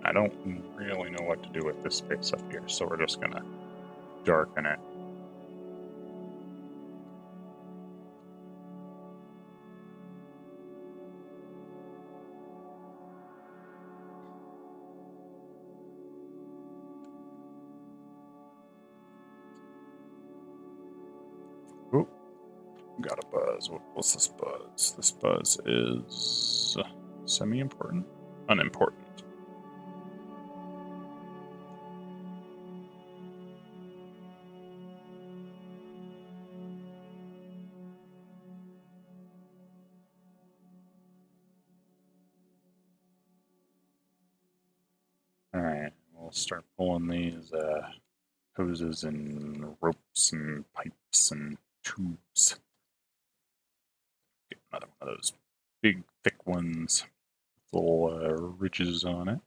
I don't really know what to do with this space up here, so we're just gonna darken it. Oh, got a buzz. What's this buzz? This buzz is semi-important? Unimportant. Alright, we'll start pulling these hoses and ropes and pipes and tubes. Get another one of those big, thick ones with little ridges on it.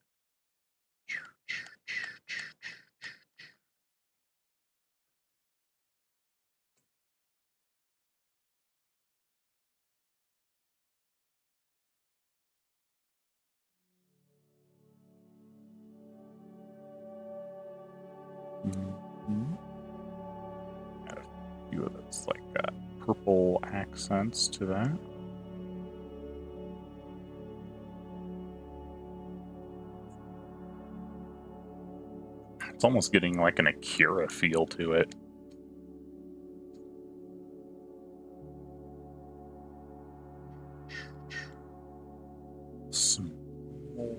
Mm-hmm. Got a few of those like purple accents to that. It's almost getting like an Akira feel to it. Some more.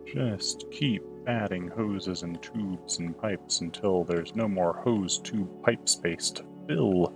Just keep adding hoses and tubes and pipes until there's no more hose tube pipe space to fill.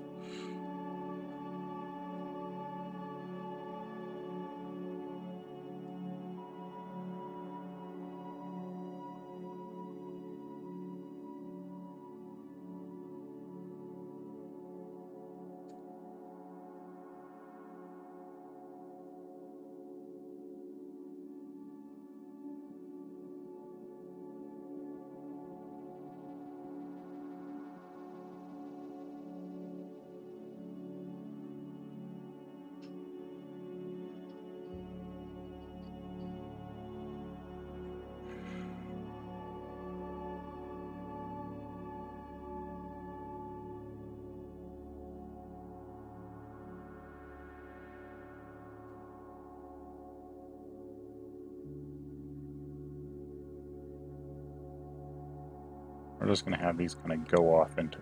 We're just going to have these kind of go off into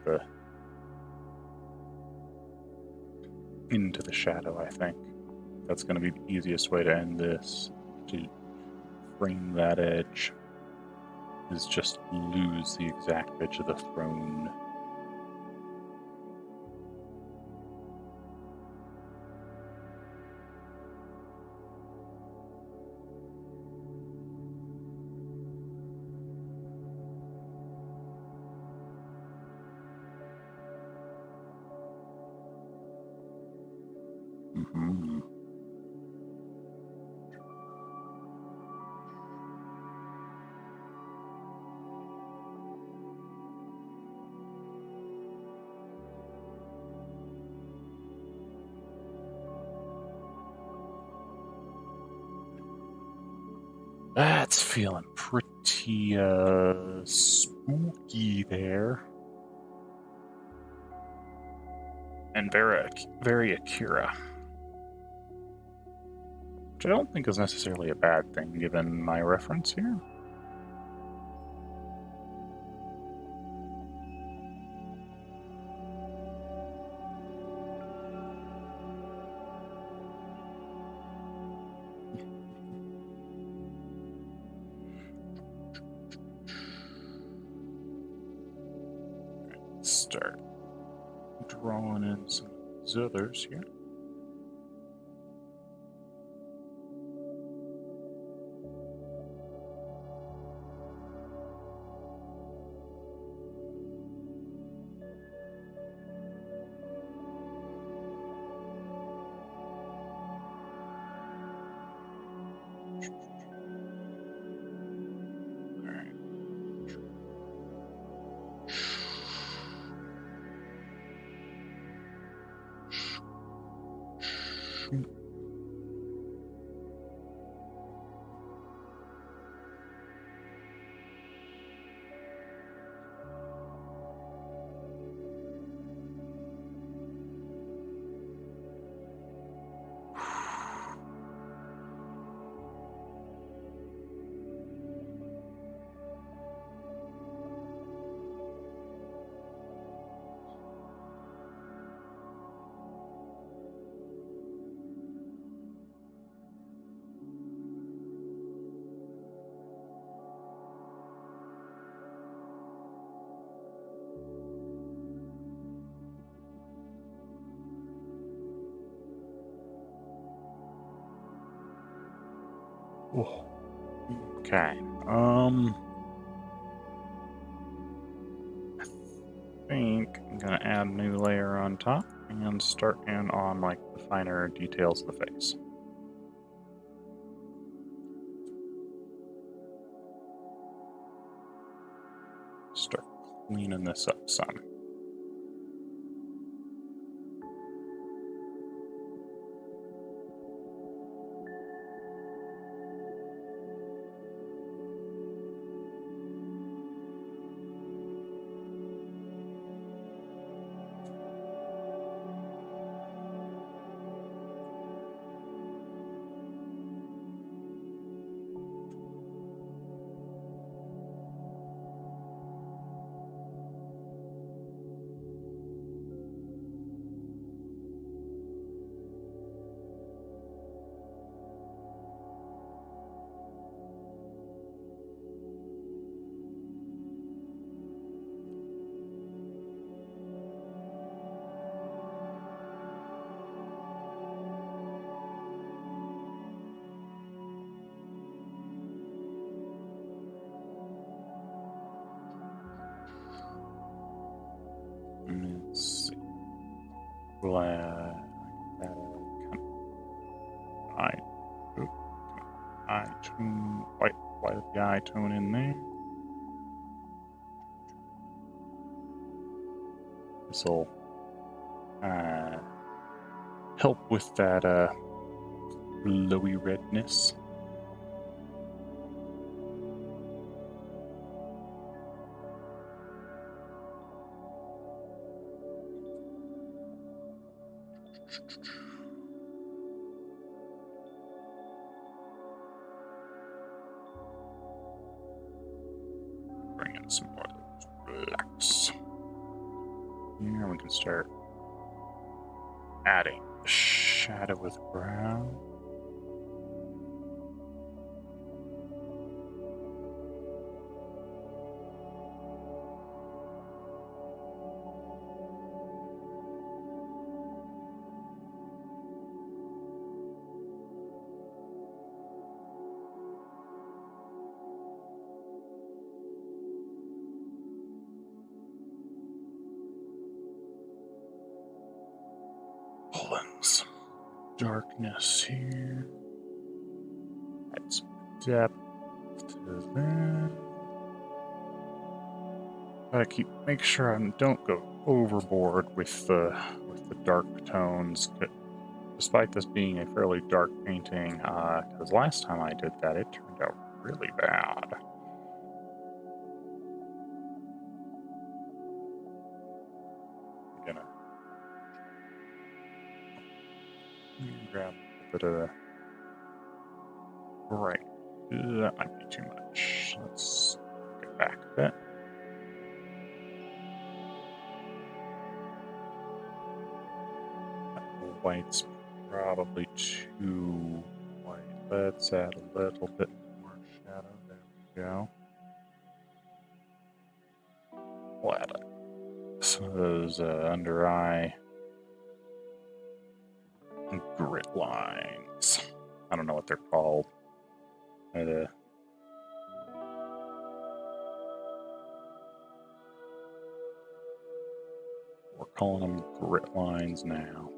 the shadow, I think. That's going to be the easiest way to end this. To frame that edge is just lose the exact edge of the throne. Mm-hmm. That's feeling pretty spooky there. And very Akira. Which I don't think is necessarily a bad thing, given my reference here. Start drawing in some of these others here. Oh. Okay. I think I'm gonna add a new layer on top and start in on like the finer details of the face. Start cleaning this up some. Let's see. Glad I got that eye tone, white of the eye tone in there. This will help with that glowy redness. Bring in some more of those blacks. Here we can start adding the shadow with brown. Pulling some darkness here. Add some depth to that. Gotta make sure I don't go overboard with the dark tones. Despite this being a fairly dark painting, because last time I did that, it turned out really bad. I'm gonna grab a bit of right. That might be too much. Let's get back a bit. That white's probably too white. Let's add a little bit more shadow. There we go. We'll add some of those under eye grit lines. I don't know what they're called. We're calling them grit lines now.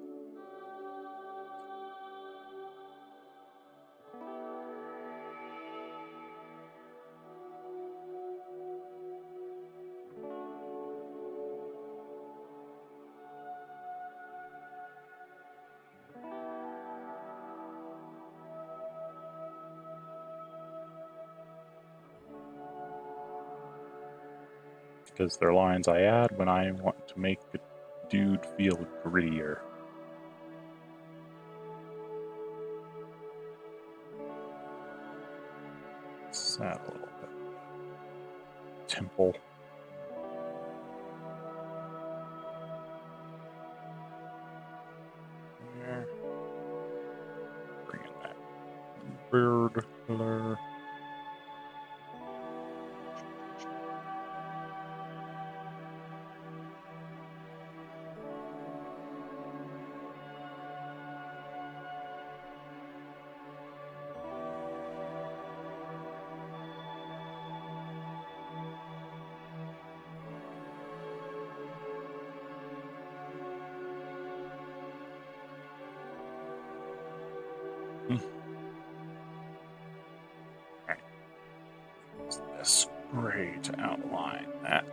Because they're lines I add when I want to make the dude feel grittier. Let's add a little bit. Temple. There. Bring in that beard color. Alright. Use this gray to outline that.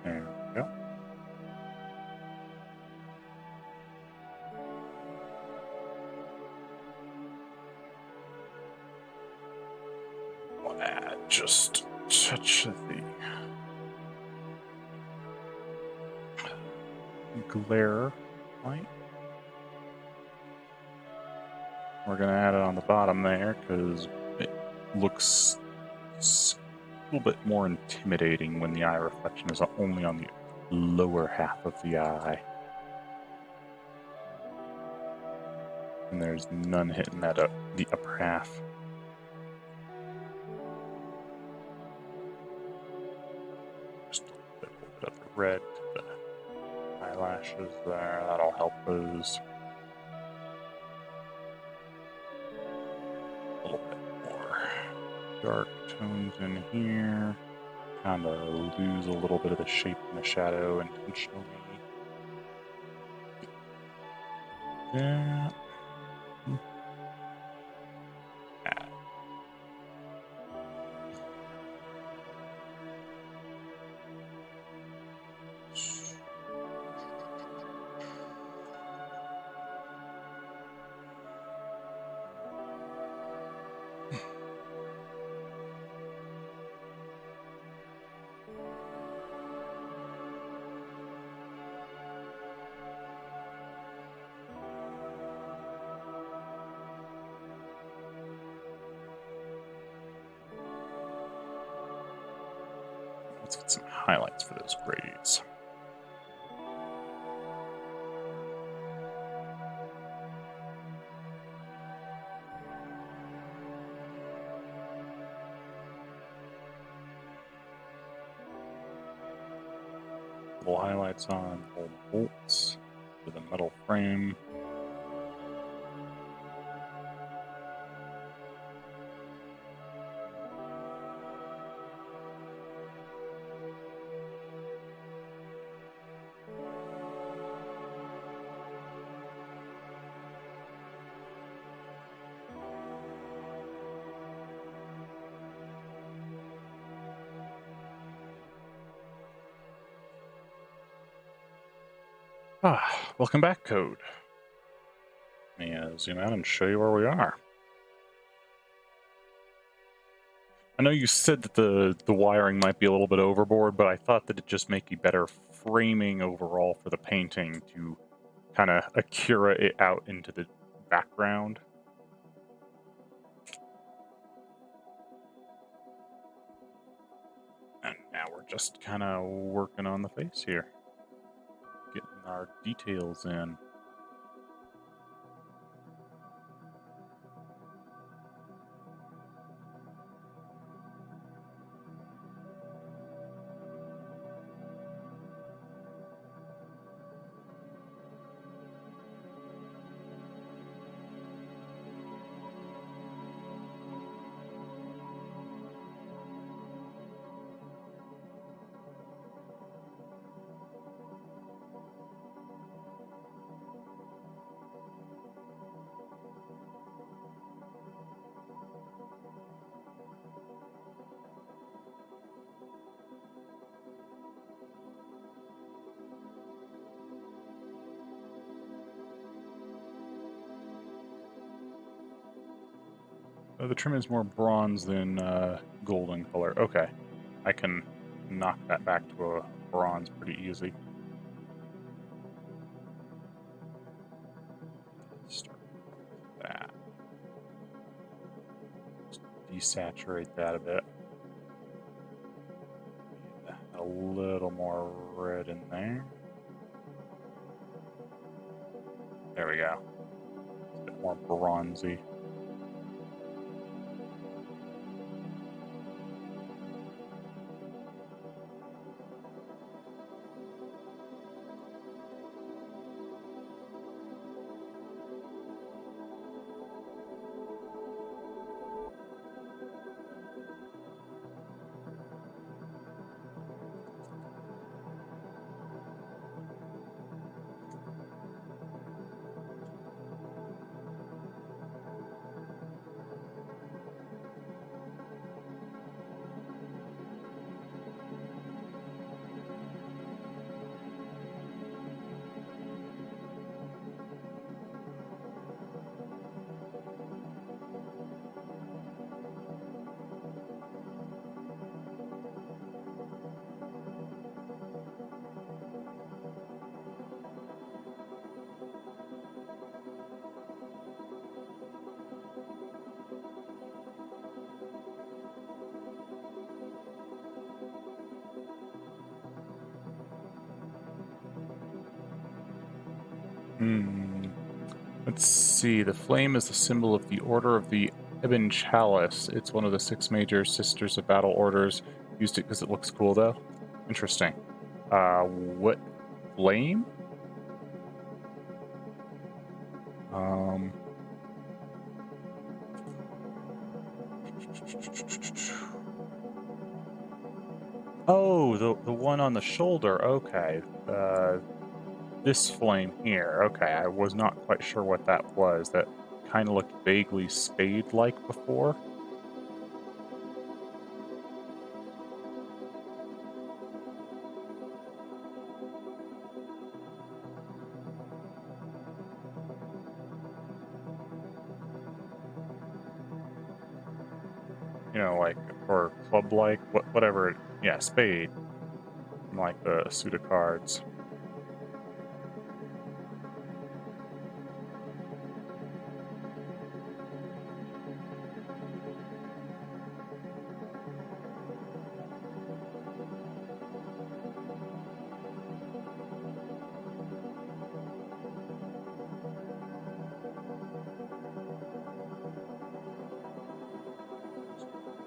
There we go. We'll add just a touch of the glare light. We're going to add it on the bottom there because it looks a little bit more intimidating when the eye reflection is only on the lower half of the eye. And there's none hitting that the upper half. Just a little bit of the red to the eyelashes there. That'll help those. A little bit more dark tones in here. Kind of lose a little bit of the shape and the shadow intentionally. Yeah. Let's get some highlights for those grays. Little highlights on all the bolts for the metal frame. Welcome back, Code. Let me zoom out and show you where we are. I know you said that the wiring might be a little bit overboard, but I thought that it'd just make you better framing overall for the painting to kind of accurate it out into the background. And now we're just kind of working on the face here. Getting our details in. The trim is more bronze than golden color. Okay, I can knock that back to a bronze pretty easy. Start with that. Just desaturate that a bit. A little more red in there. There we go. It's a bit more bronzy. Let's see. The flame is the symbol of the Order of the Ebon Chalice. It's one of the 6 major Sisters of Battle orders. Used it because it looks cool, though. Interesting. What flame? Oh, the one on the shoulder. Okay. This flame here. Okay, I was not quite sure what that was. That kind of looked vaguely spade-like before. You know, like, or club-like, whatever. Yeah, spade. Like the suit of cards.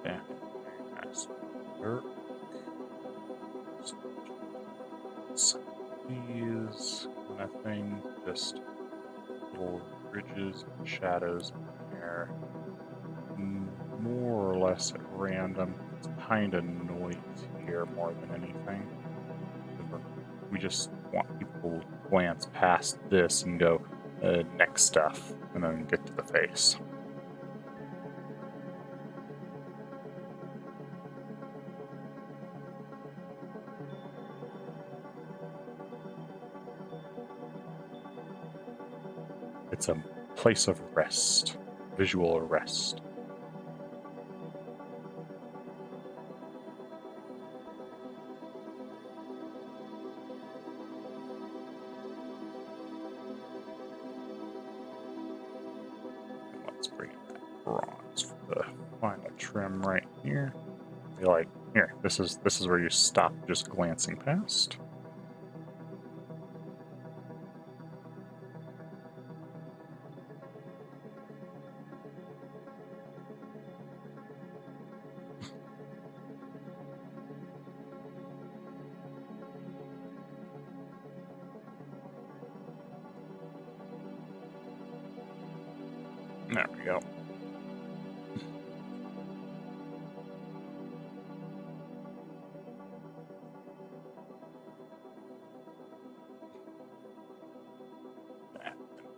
Yeah. Nice. These kind of things, just little ridges and shadows in there, more or less at random. It's kind of noise here more than anything. We just want people to glance past this and go, next stuff, and then get to the face. It's a place of rest, visual rest. Let's bring in that bronze for the final trim right here. Be like, here, this is where you stop just glancing past. There we go.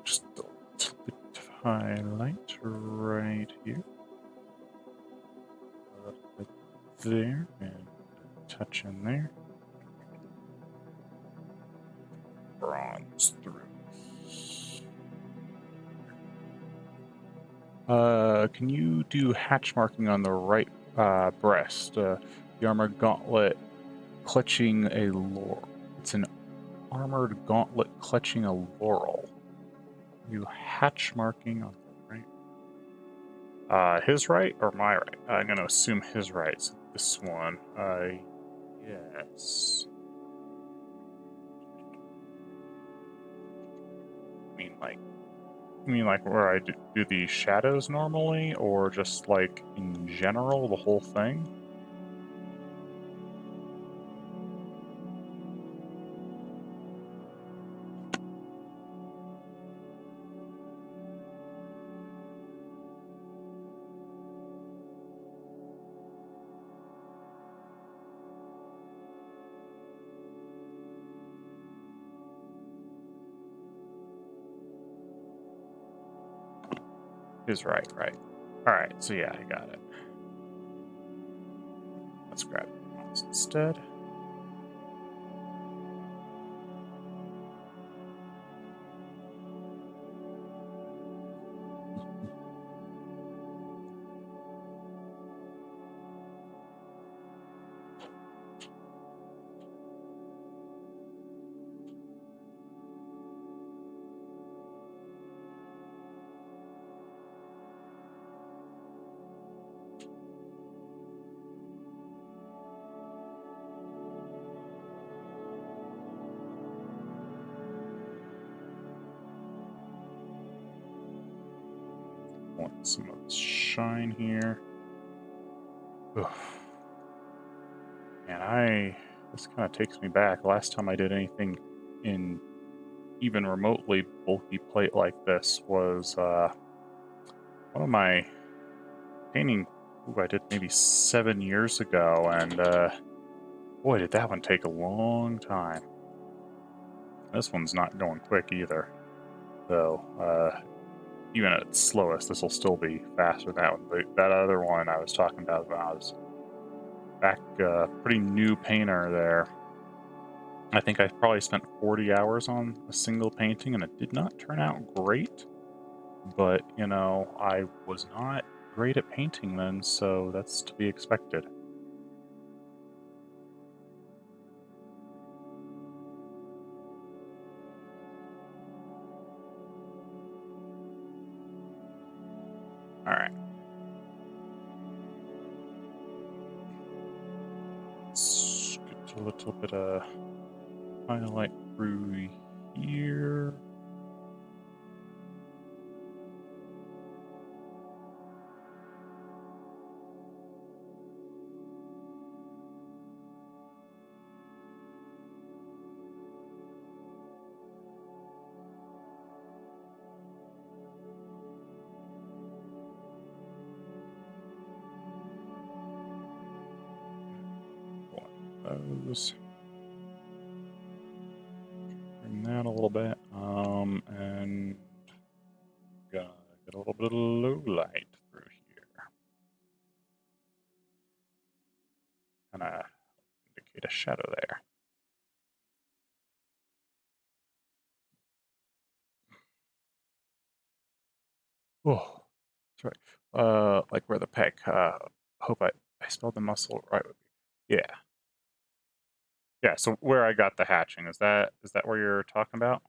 Just a little bit of highlight right here. A little bit there, and a touch in there. Bronze through. Can you do hatch marking on the right breast? The armored gauntlet clutching a laurel. It's an armored gauntlet clutching a laurel. You hatch marking on the right. His right or my right? I'm gonna assume his right. So this one. Yes. You mean like where I do the shadows normally, or just like in general, the whole thing? Is right. Alright, so yeah, I got it. Let's grab it instead. want some of the shine here. Oof. And this kind of takes me back. Last time I did anything in even remotely bulky plate like this was one of my painting I did maybe 7 years ago, and boy, did that one take a long time. This one's not going quick either, though. Even at its slowest, this will still be faster than that one. But that other one I was talking about when I was back, pretty new painter there. I think I probably spent 40 hours on a single painting, and it did not turn out great. But, you know, I was not great at painting then, so that's to be expected. Alright. Let's get a little bit of highlight through here. Those. Trim that a little bit. And gotta get a little bit of low light through here. Kinda indicate a shadow there. Oh, that's right. Like where the pec. Hope I spelled the muscle right. Yeah. Yeah, so where I got the hatching, is that where you're talking about?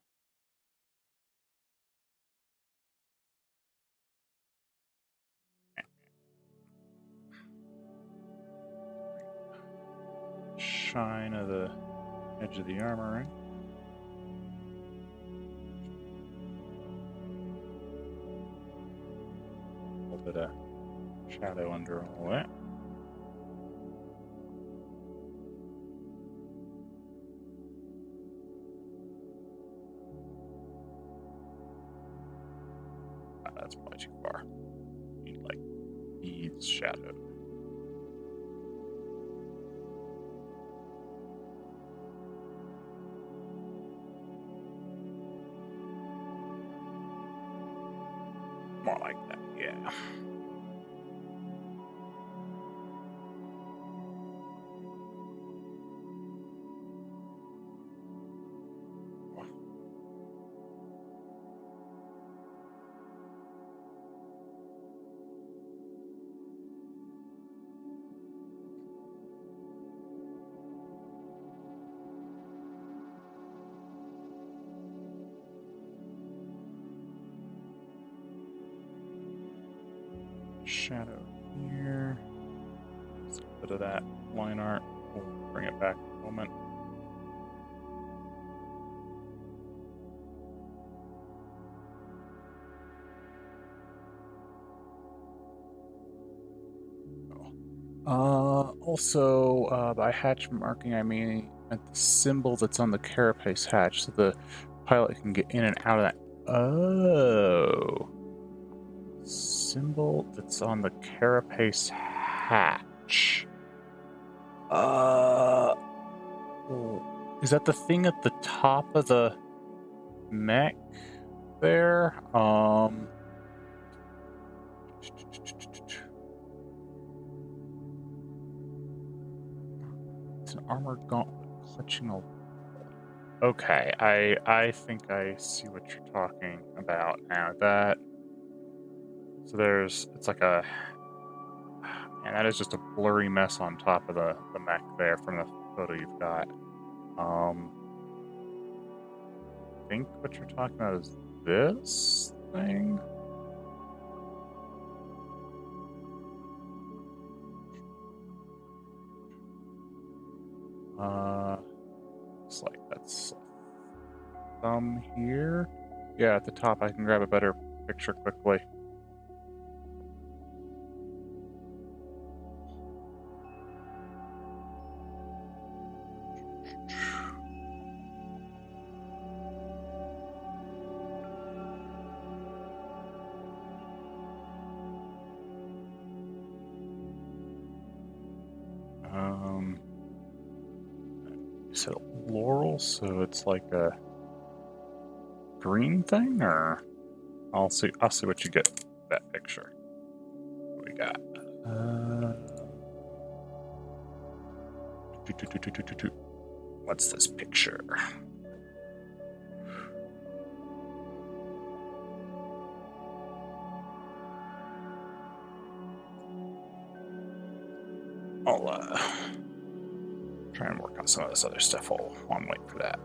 Shine of the edge of the armor, right? A little bit of shadow under all that. That's probably too far. Need like beads shadowed. More like that, yeah. Shadow here. Just a bit of that line art. We'll bring it back in a moment. Also, by hatch marking, I mean at the symbol that's on the carapace hatch, so the pilot can get in and out of that. Oh. Symbol that's on the carapace hatch. Is that the thing at the top of the mech there? It's an armored gauntlet clutching a. Okay, I think I see what you're talking about now. So it's like a, and that is just a blurry mess on top of the mech there from the photo you've got. I think what you're talking about is this thing. Looks like that's thumb here. Yeah, at the top I can grab a better picture quickly. You said laurel, so it's like a green thing, or I'll see what you get with that picture. What we got? What's this picture? I'll try and work on some of this other stuff while I'm waiting for that.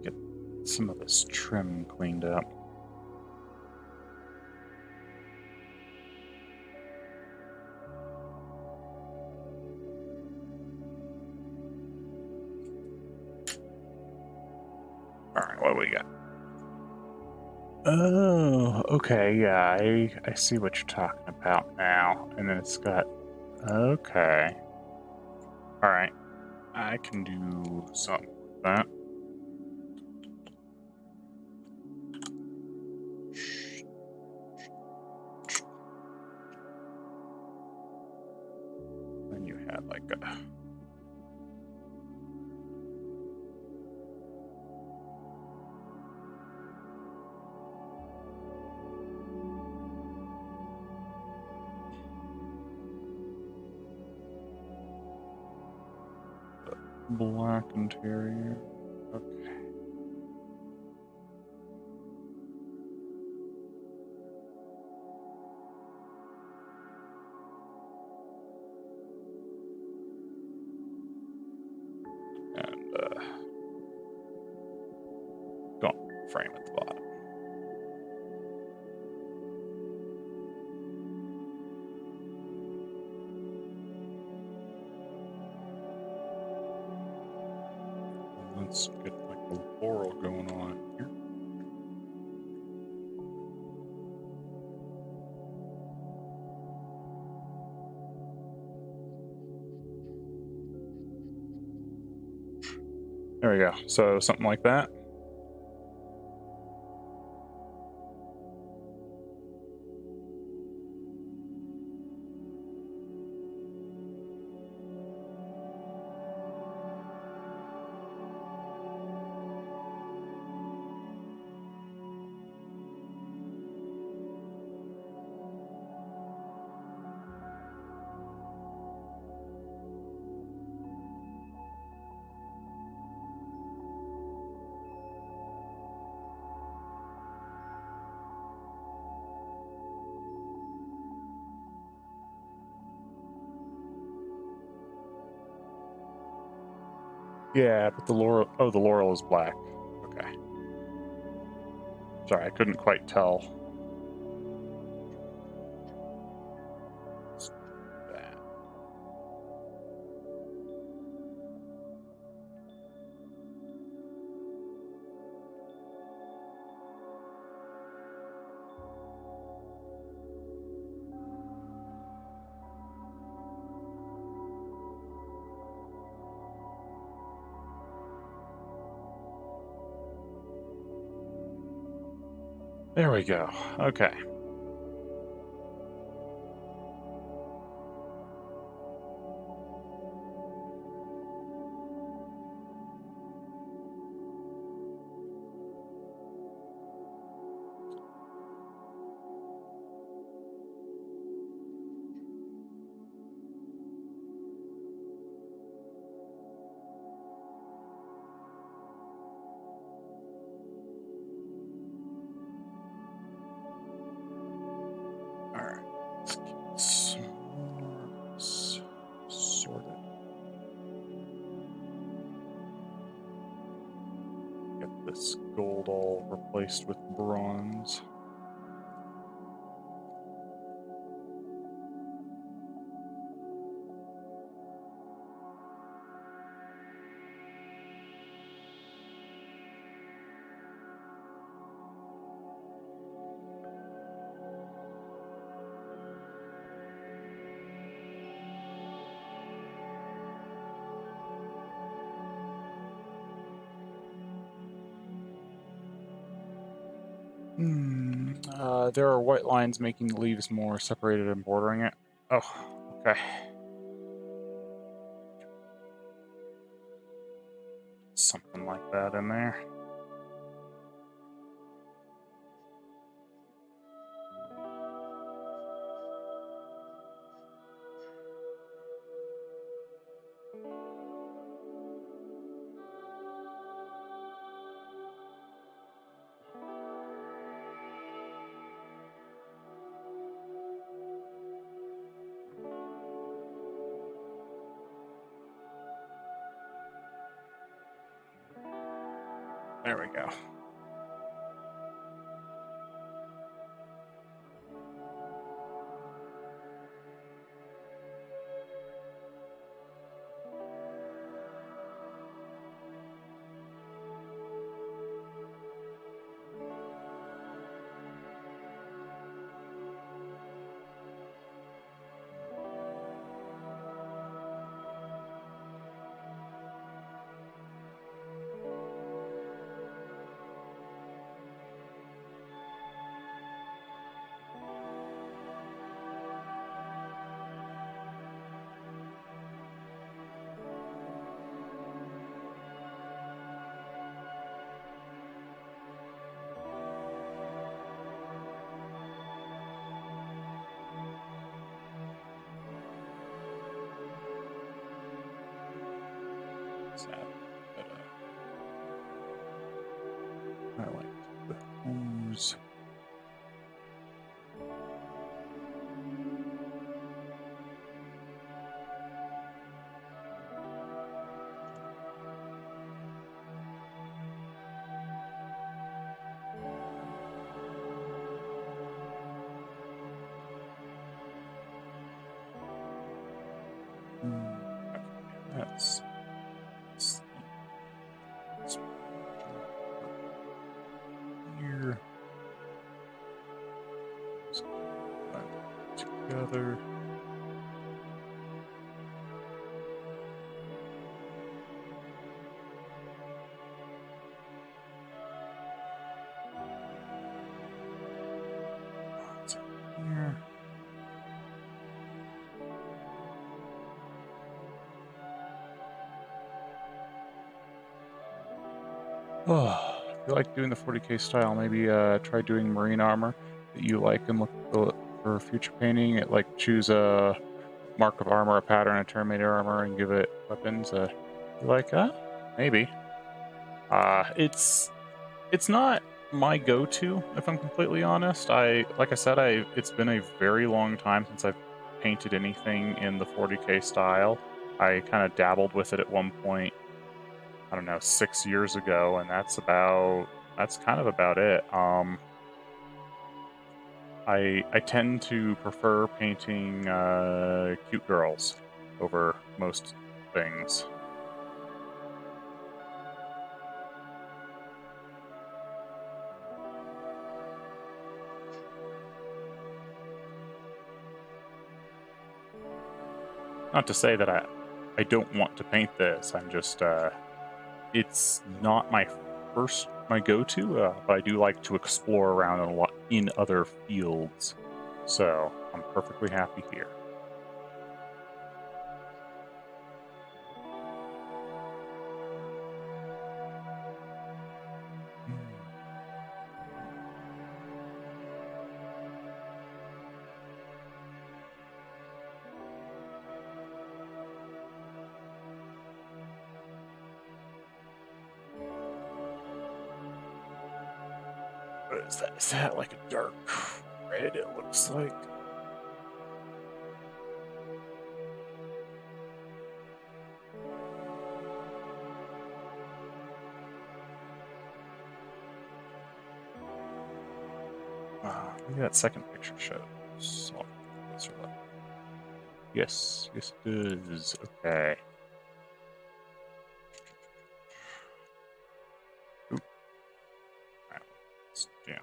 Get some of this trim cleaned up. Alright, what do we got? Oh, okay, yeah, I see what you're talking about now. And then it's got... Okay. Alright. I can do something with that. Then you have like a... black interior. Okay. And don't frame at the bottom. Let's get like a laurel going on here. There we go. So something like that. Yeah, but the laurel... Oh, the laurel is black. Okay. Sorry, I couldn't quite tell. Let's do that. There we go. Okay. Alright. Let's get some more sorted. Get this gold all replaced with bronze. There are white lines making the leaves more separated and bordering it. Oh, okay. Something like that in there. There we go. I like the hose. Okay, that's here. Let's blend it together. What's here? Oh, if you like doing the 40k style, maybe try doing marine armor that you like and look for future painting. It like choose a mark of armor, a pattern, a terminator armor, and give it weapons. You like maybe. It's not my go-to, if I'm completely honest. Like I said, it's been a very long time since I've painted anything in the 40k style. I kind of dabbled with it at one point, I don't know, 6 years ago, and that's kind of about it. I tend to prefer painting cute girls over most things. Not to say that I don't want to paint this. I'm just it's not my go-to, but I do like to explore around a lot in other fields. So I'm perfectly happy here. What is that? Is that like a dark red? It looks like. Maybe that second picture shows. Oh, closer look. Yes, it does. Okay. Oop. Alright, let's jam.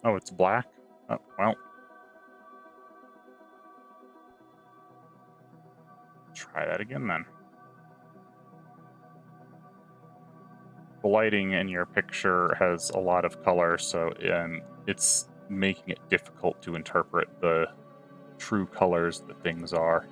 Oh, it's black? Oh, well. Try that again then. The lighting in your picture has a lot of color, so it's making it difficult to interpret the true colors that things are.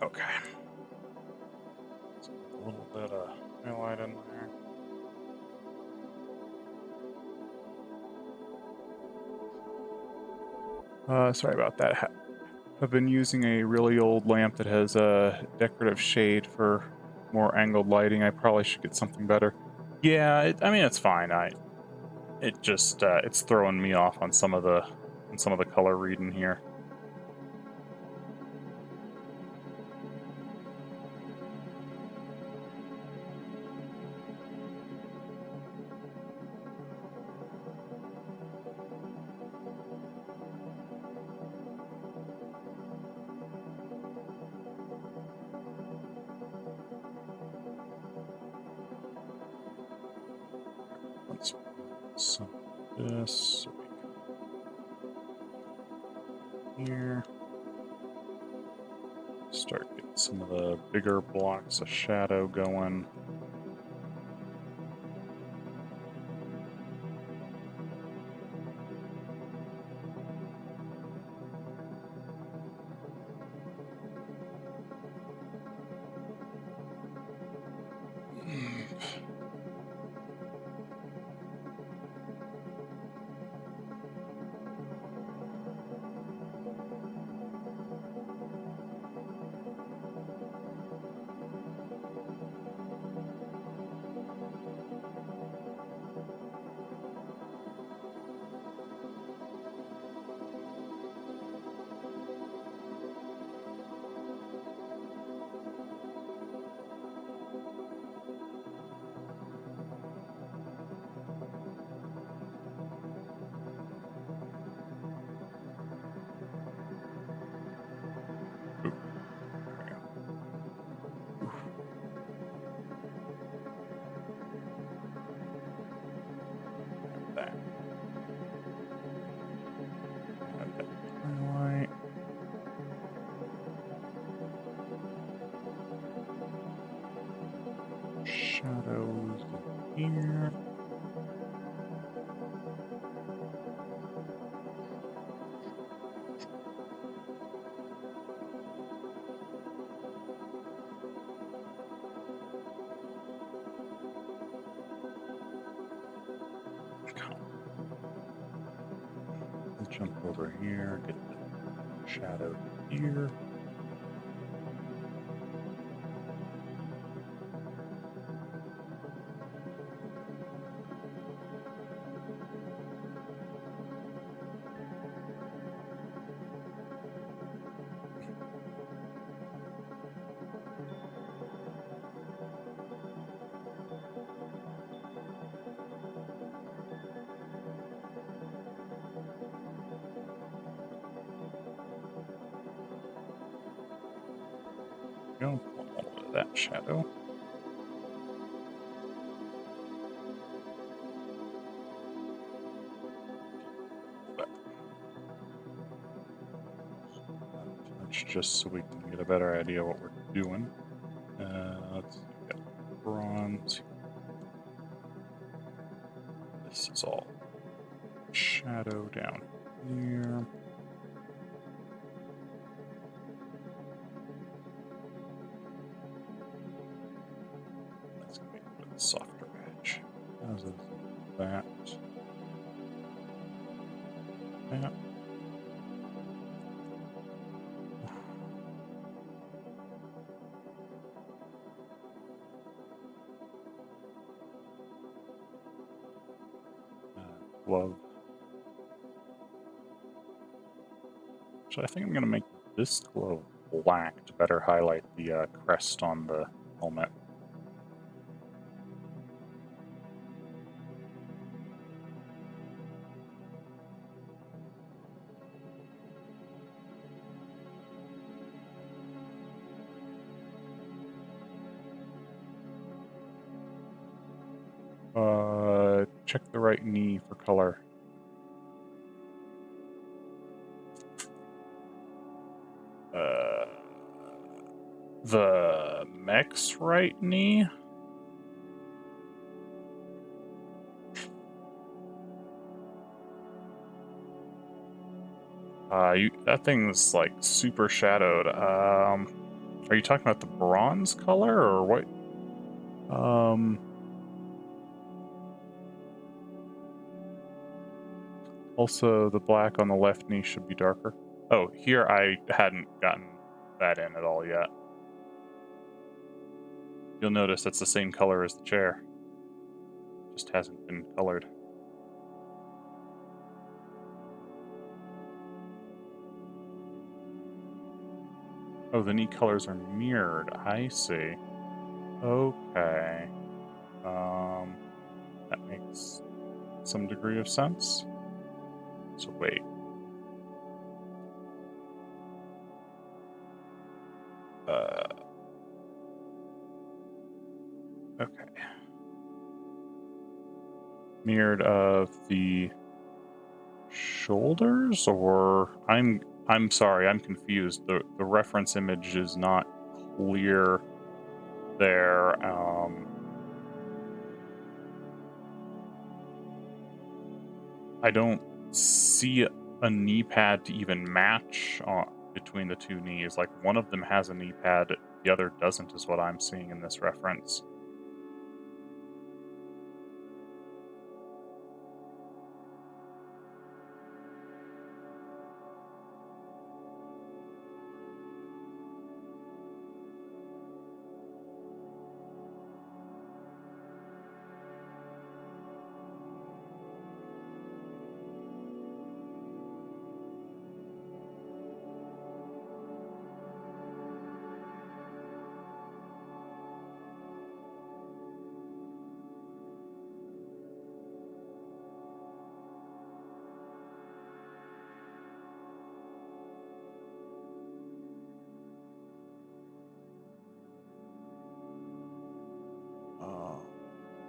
Okay. Let's put a little bit of highlight in there. Sorry about that. I've been using a really old lamp that has a decorative shade for more angled lighting. I probably should get something better. Yeah, I mean it's fine. It just it's throwing me off on some of the color reading here. Let's put some of this here. Start getting some of the bigger blocks of shadow going. Highlight. Shadows in here. Jump over here, get the shadow here. Go, pull a little bit of that shadow. Touch just so we can get a better idea of what we're doing. let's see, we got bronze. This is all shadow down here. That's going to be a bit of a softer edge. As is that. That. Glove. So I think I'm going to make this glove black to better highlight the crest on the helmet. Check the right knee for color. The Mech's right knee? That thing's like super shadowed. Are you talking about the bronze color or what? Also, the black on the left knee should be darker. Oh, here I hadn't gotten that in at all yet. You'll notice that's the same color as the chair. Just hasn't been colored. Oh, the knee colors are mirrored. I see. Okay. That makes some degree of sense. So wait. Okay. Mirrored of the shoulders, or I'm sorry, I'm confused. The reference image is not clear there. I don't see a knee pad to even match between the two knees. Like, one of them has a knee pad, the other doesn't, is what I'm seeing in this reference.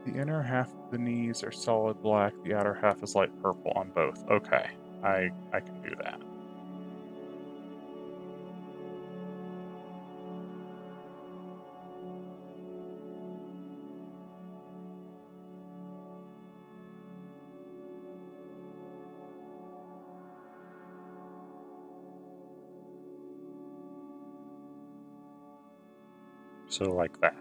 The inner half of the knees are solid black, the outer half is light purple on both. Okay, I can do that. So like that.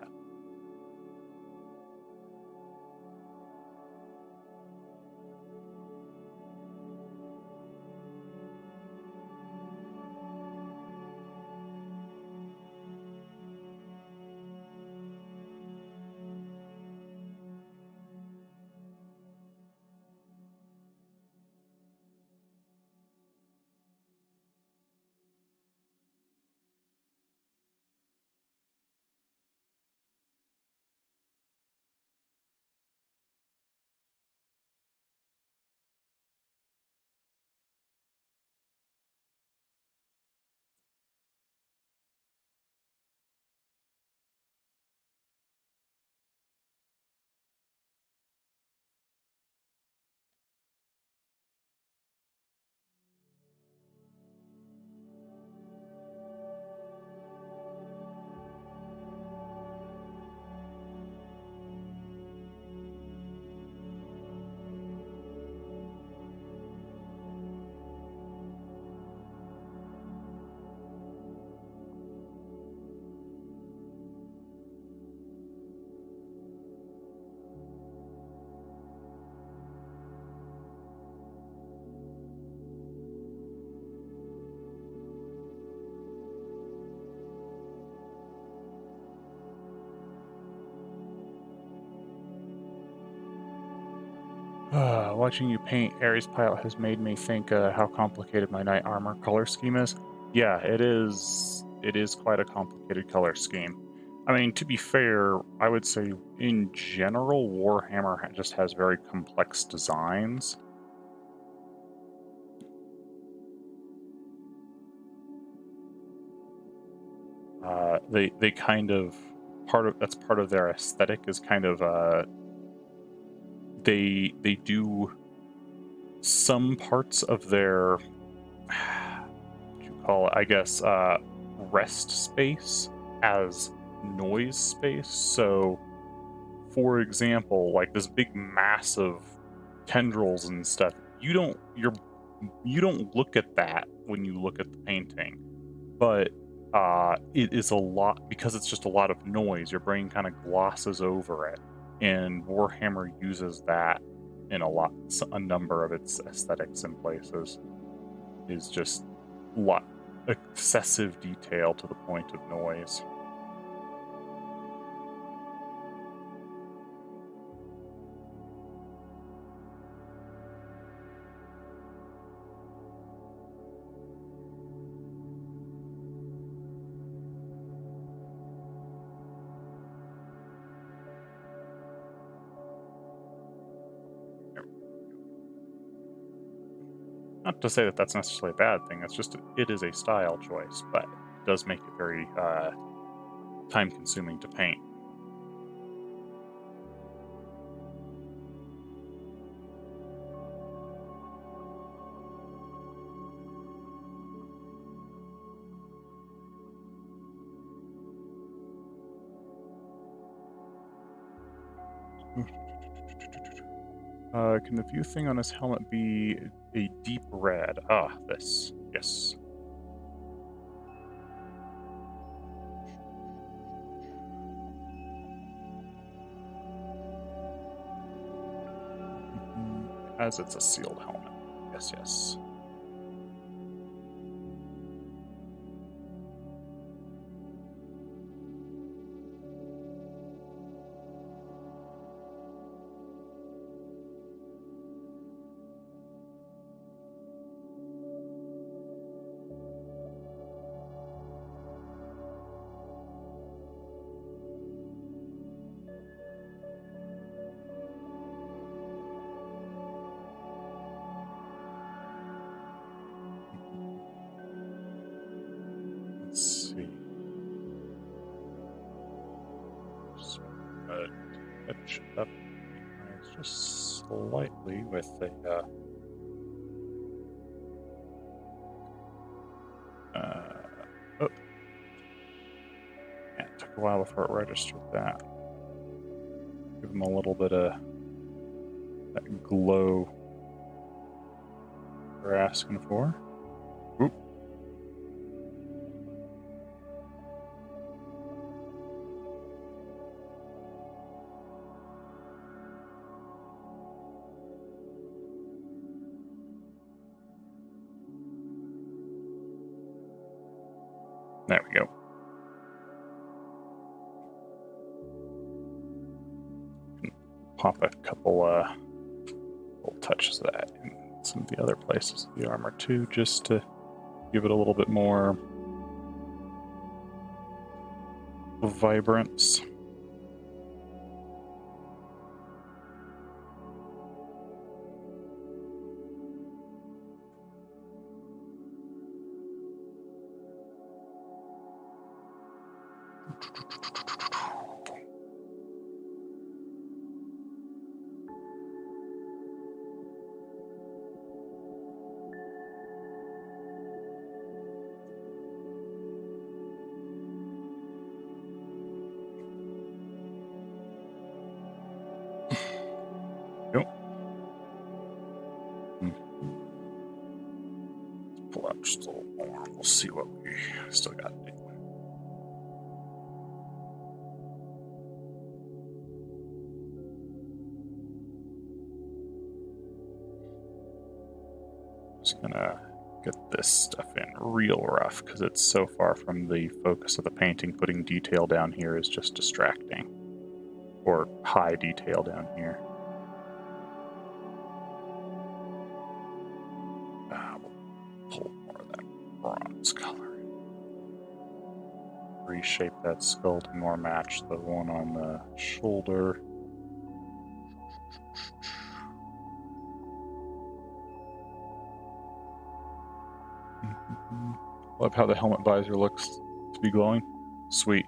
Watching you paint Ares Pilot has made me think how complicated my knight armor color scheme is. Yeah, it is. It is quite a complicated color scheme. I mean, to be fair, I would say in general, Warhammer just has very complex designs. They kind of that's part of their aesthetic is kind of they do some parts of their what you call it, I guess, rest space as noise space. So, for example, like this big massive tendrils and stuff, you don't look at that when you look at the painting, but it is a lot because it's just a lot of noise. Your brain kind of glosses over it, and Warhammer uses that in a number of its aesthetics and places. Is just excessive detail to the point of noise. Not to say that that's necessarily a bad thing, it's just it is a style choice, but it does make it very time-consuming to paint. Can the view thing on his helmet be a deep red? Ah, this. Yes. As it's a sealed helmet. Yes, yes. Let's see. So, touch up just slightly with a oh. Yeah, it took a while before it registered that. Give them a little bit of that glow we're asking for. Oop. There we go. Pop a couple little touches of that in some of the other places of the armor too, just to give it a little bit more vibrance. Pull out just a little more. We'll see what we still got to do. Just gonna get this stuff in real rough because it's so far from the focus of the painting. Putting detail down here is just distracting, or high detail down here. bronze color. Reshape that skull to more match the one on the shoulder. Love how the helmet visor looks to be glowing. Sweet.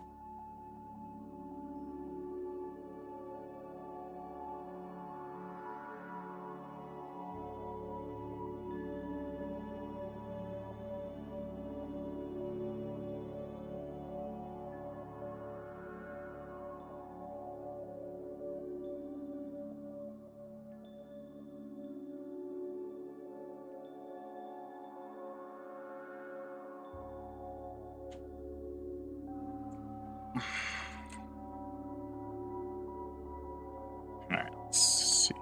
Alright, let's see.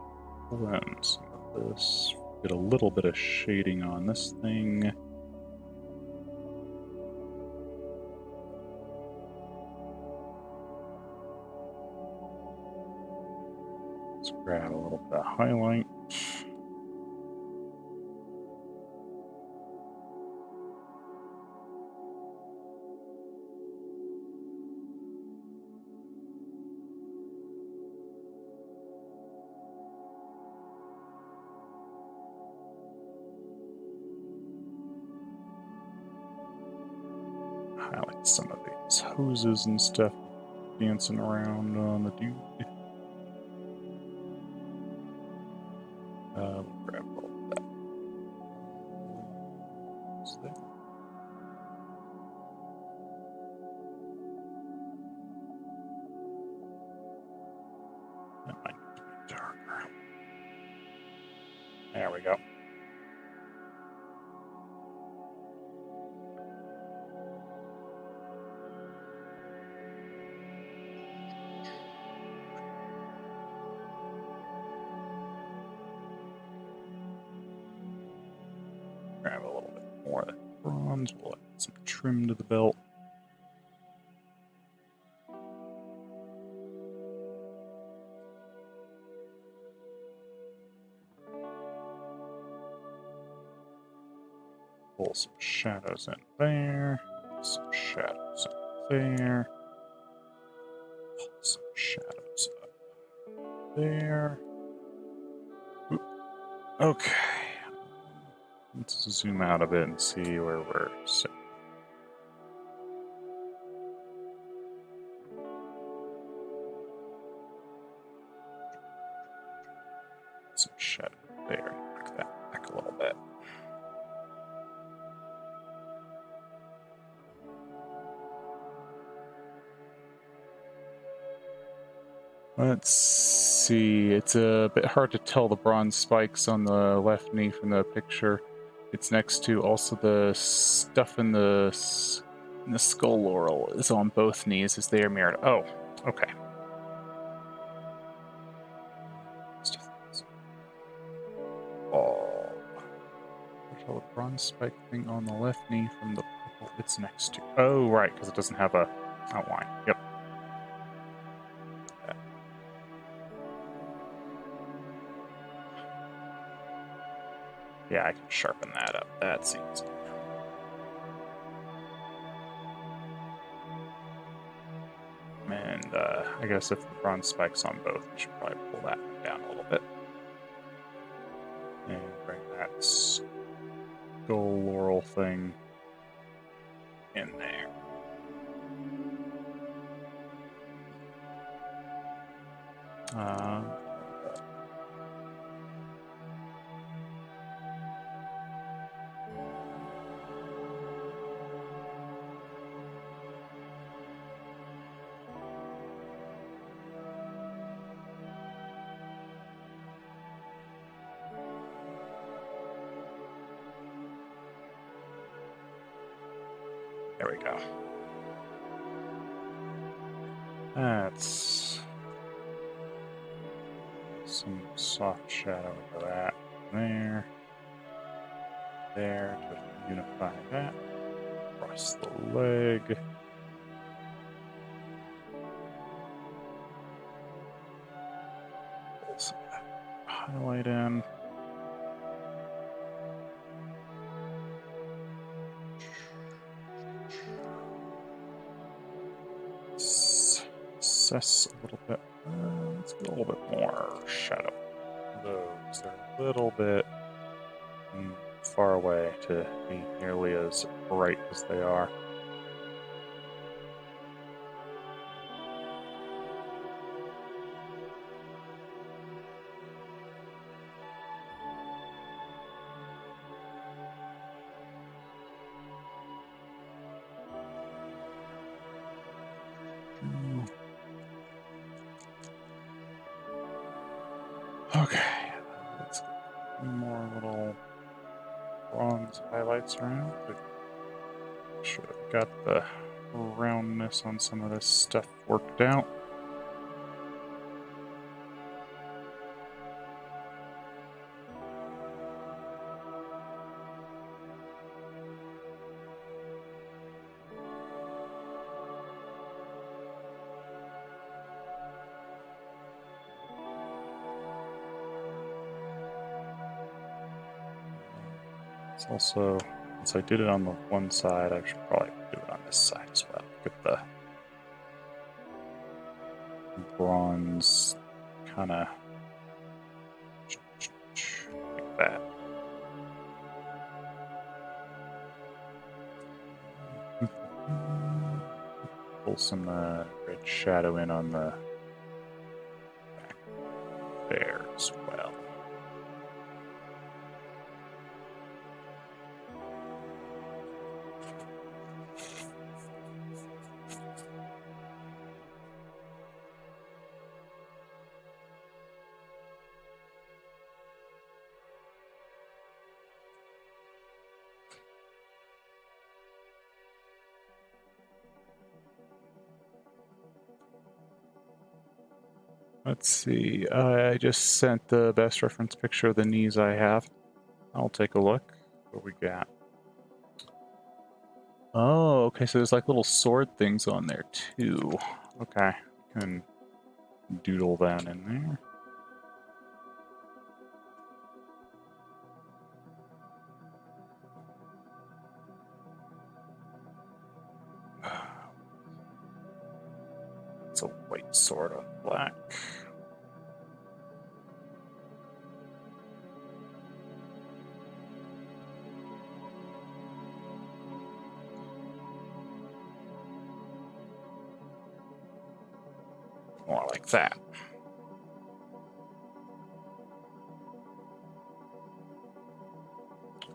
Blend some of this. Get a little bit of shading on this thing. Let's grab a little bit of highlight. Highlight some of these hoses and stuff dancing around on the dude. We'll grab all of that. What's that? That might need to be darker. There we go. Grab a little bit more of that bronze. We'll add some trim to the belt. Pull some shadows in there. Some shadows in there. Pull some shadows up there. Oop. Okay. Let's zoom out a bit and see where we're sitting. Some shadow there. Knock that back a little bit. Let's see. It's a bit hard to tell the bronze spikes on the left knee from the picture it's next to. Also, the stuff in the skull laurel is on both knees as they are mirrored. Oh, okay. Oh, there's a bronze spike thing on the left knee from the purple it's next to. Oh, right, because it doesn't have a outline. Yep. Yeah, I can sharpen that up. That seems good. And I guess if the bronze spike's on both, we should probably pull that one down a little bit. And bring that skull laurel thing in there. There we go. That's some soft shadow over that. There. There to unify that. Across the leg. Pull some of that highlight in. assess a little bit. Let's get a little bit more shadow. Those are a little bit far away to be nearly as bright as they are. Okay, let's get a few more little bronze highlights around. Make sure I've got the roundness on some of this stuff worked out. It's also, since I did it on the one side, I should probably do it on this side as well. Get the bronze kind of like that. Pull some red shadow in on the back there as well. Let's see. I just sent the best reference picture of the knees I have. I'll take a look. What we got? Oh, okay. So there's like little sword things on there too. Okay, can doodle that in there. It's a white sword on black. More like that.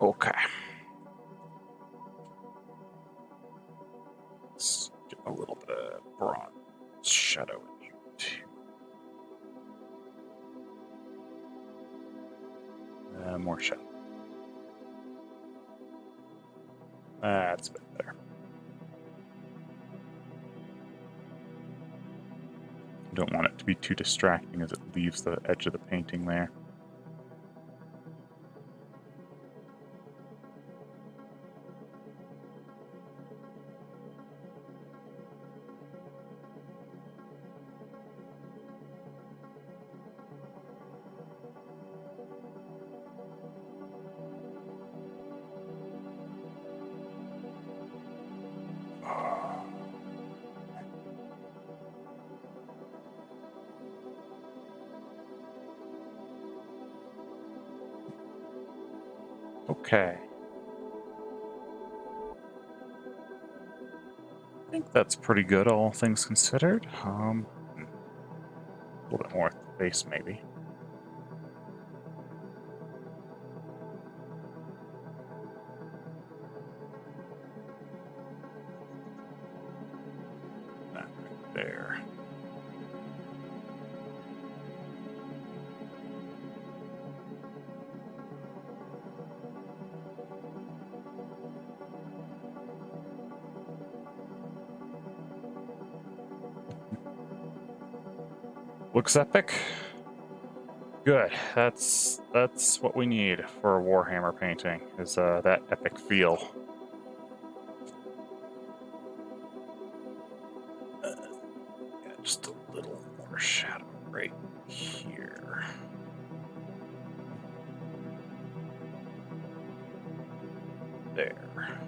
Okay. Let's get a little bit of bronze shadow in here too. More shadow. That's a bit better. Don't want it to be too distracting as it leaves the edge of the painting there. Okay. I think that's pretty good, all things considered. A little bit more at the face, maybe. That right there. Looks epic. Good. That's what we need for a Warhammer painting, is that epic feel. Got just a little more shadow right here. There.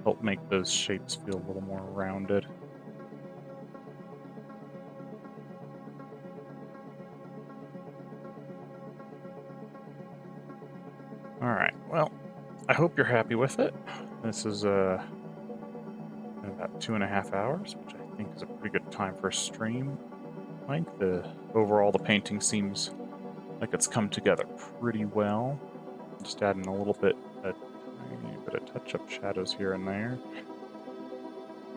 Help make those shapes feel a little more rounded. hope you're happy with it. This is about 2.5 hours, which I think is a pretty good time for a stream. I think overall the painting seems like it's come together pretty well. Just adding a little bit, a tiny bit of touch-up shadows here and there.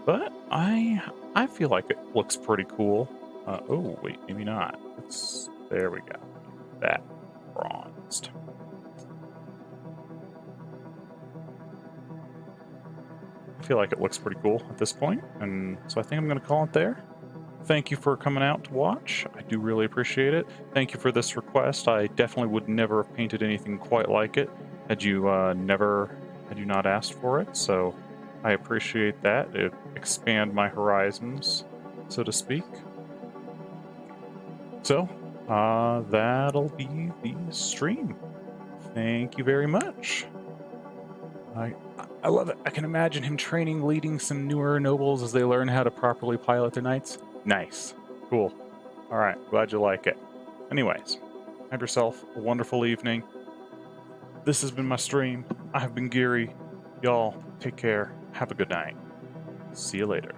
But I feel like it looks pretty cool. Oh wait, maybe not. There we go. That bronzed. I feel like it looks pretty cool at this point, and so I think I'm going to call it there. Thank you for coming out to watch. I do really appreciate it. Thank you for this request. I definitely would never have painted anything quite like it had you not asked for it. So I appreciate that. It expand my horizons, so to speak. So that'll be the stream. Thank you very much. I love it. I can imagine him leading some newer nobles as they learn how to properly pilot their knights. Nice. Cool. All right. Glad you like it. Anyways, have yourself a wonderful evening. This has been my stream. I have been Geary. Y'all, take care. Have a good night. See you later.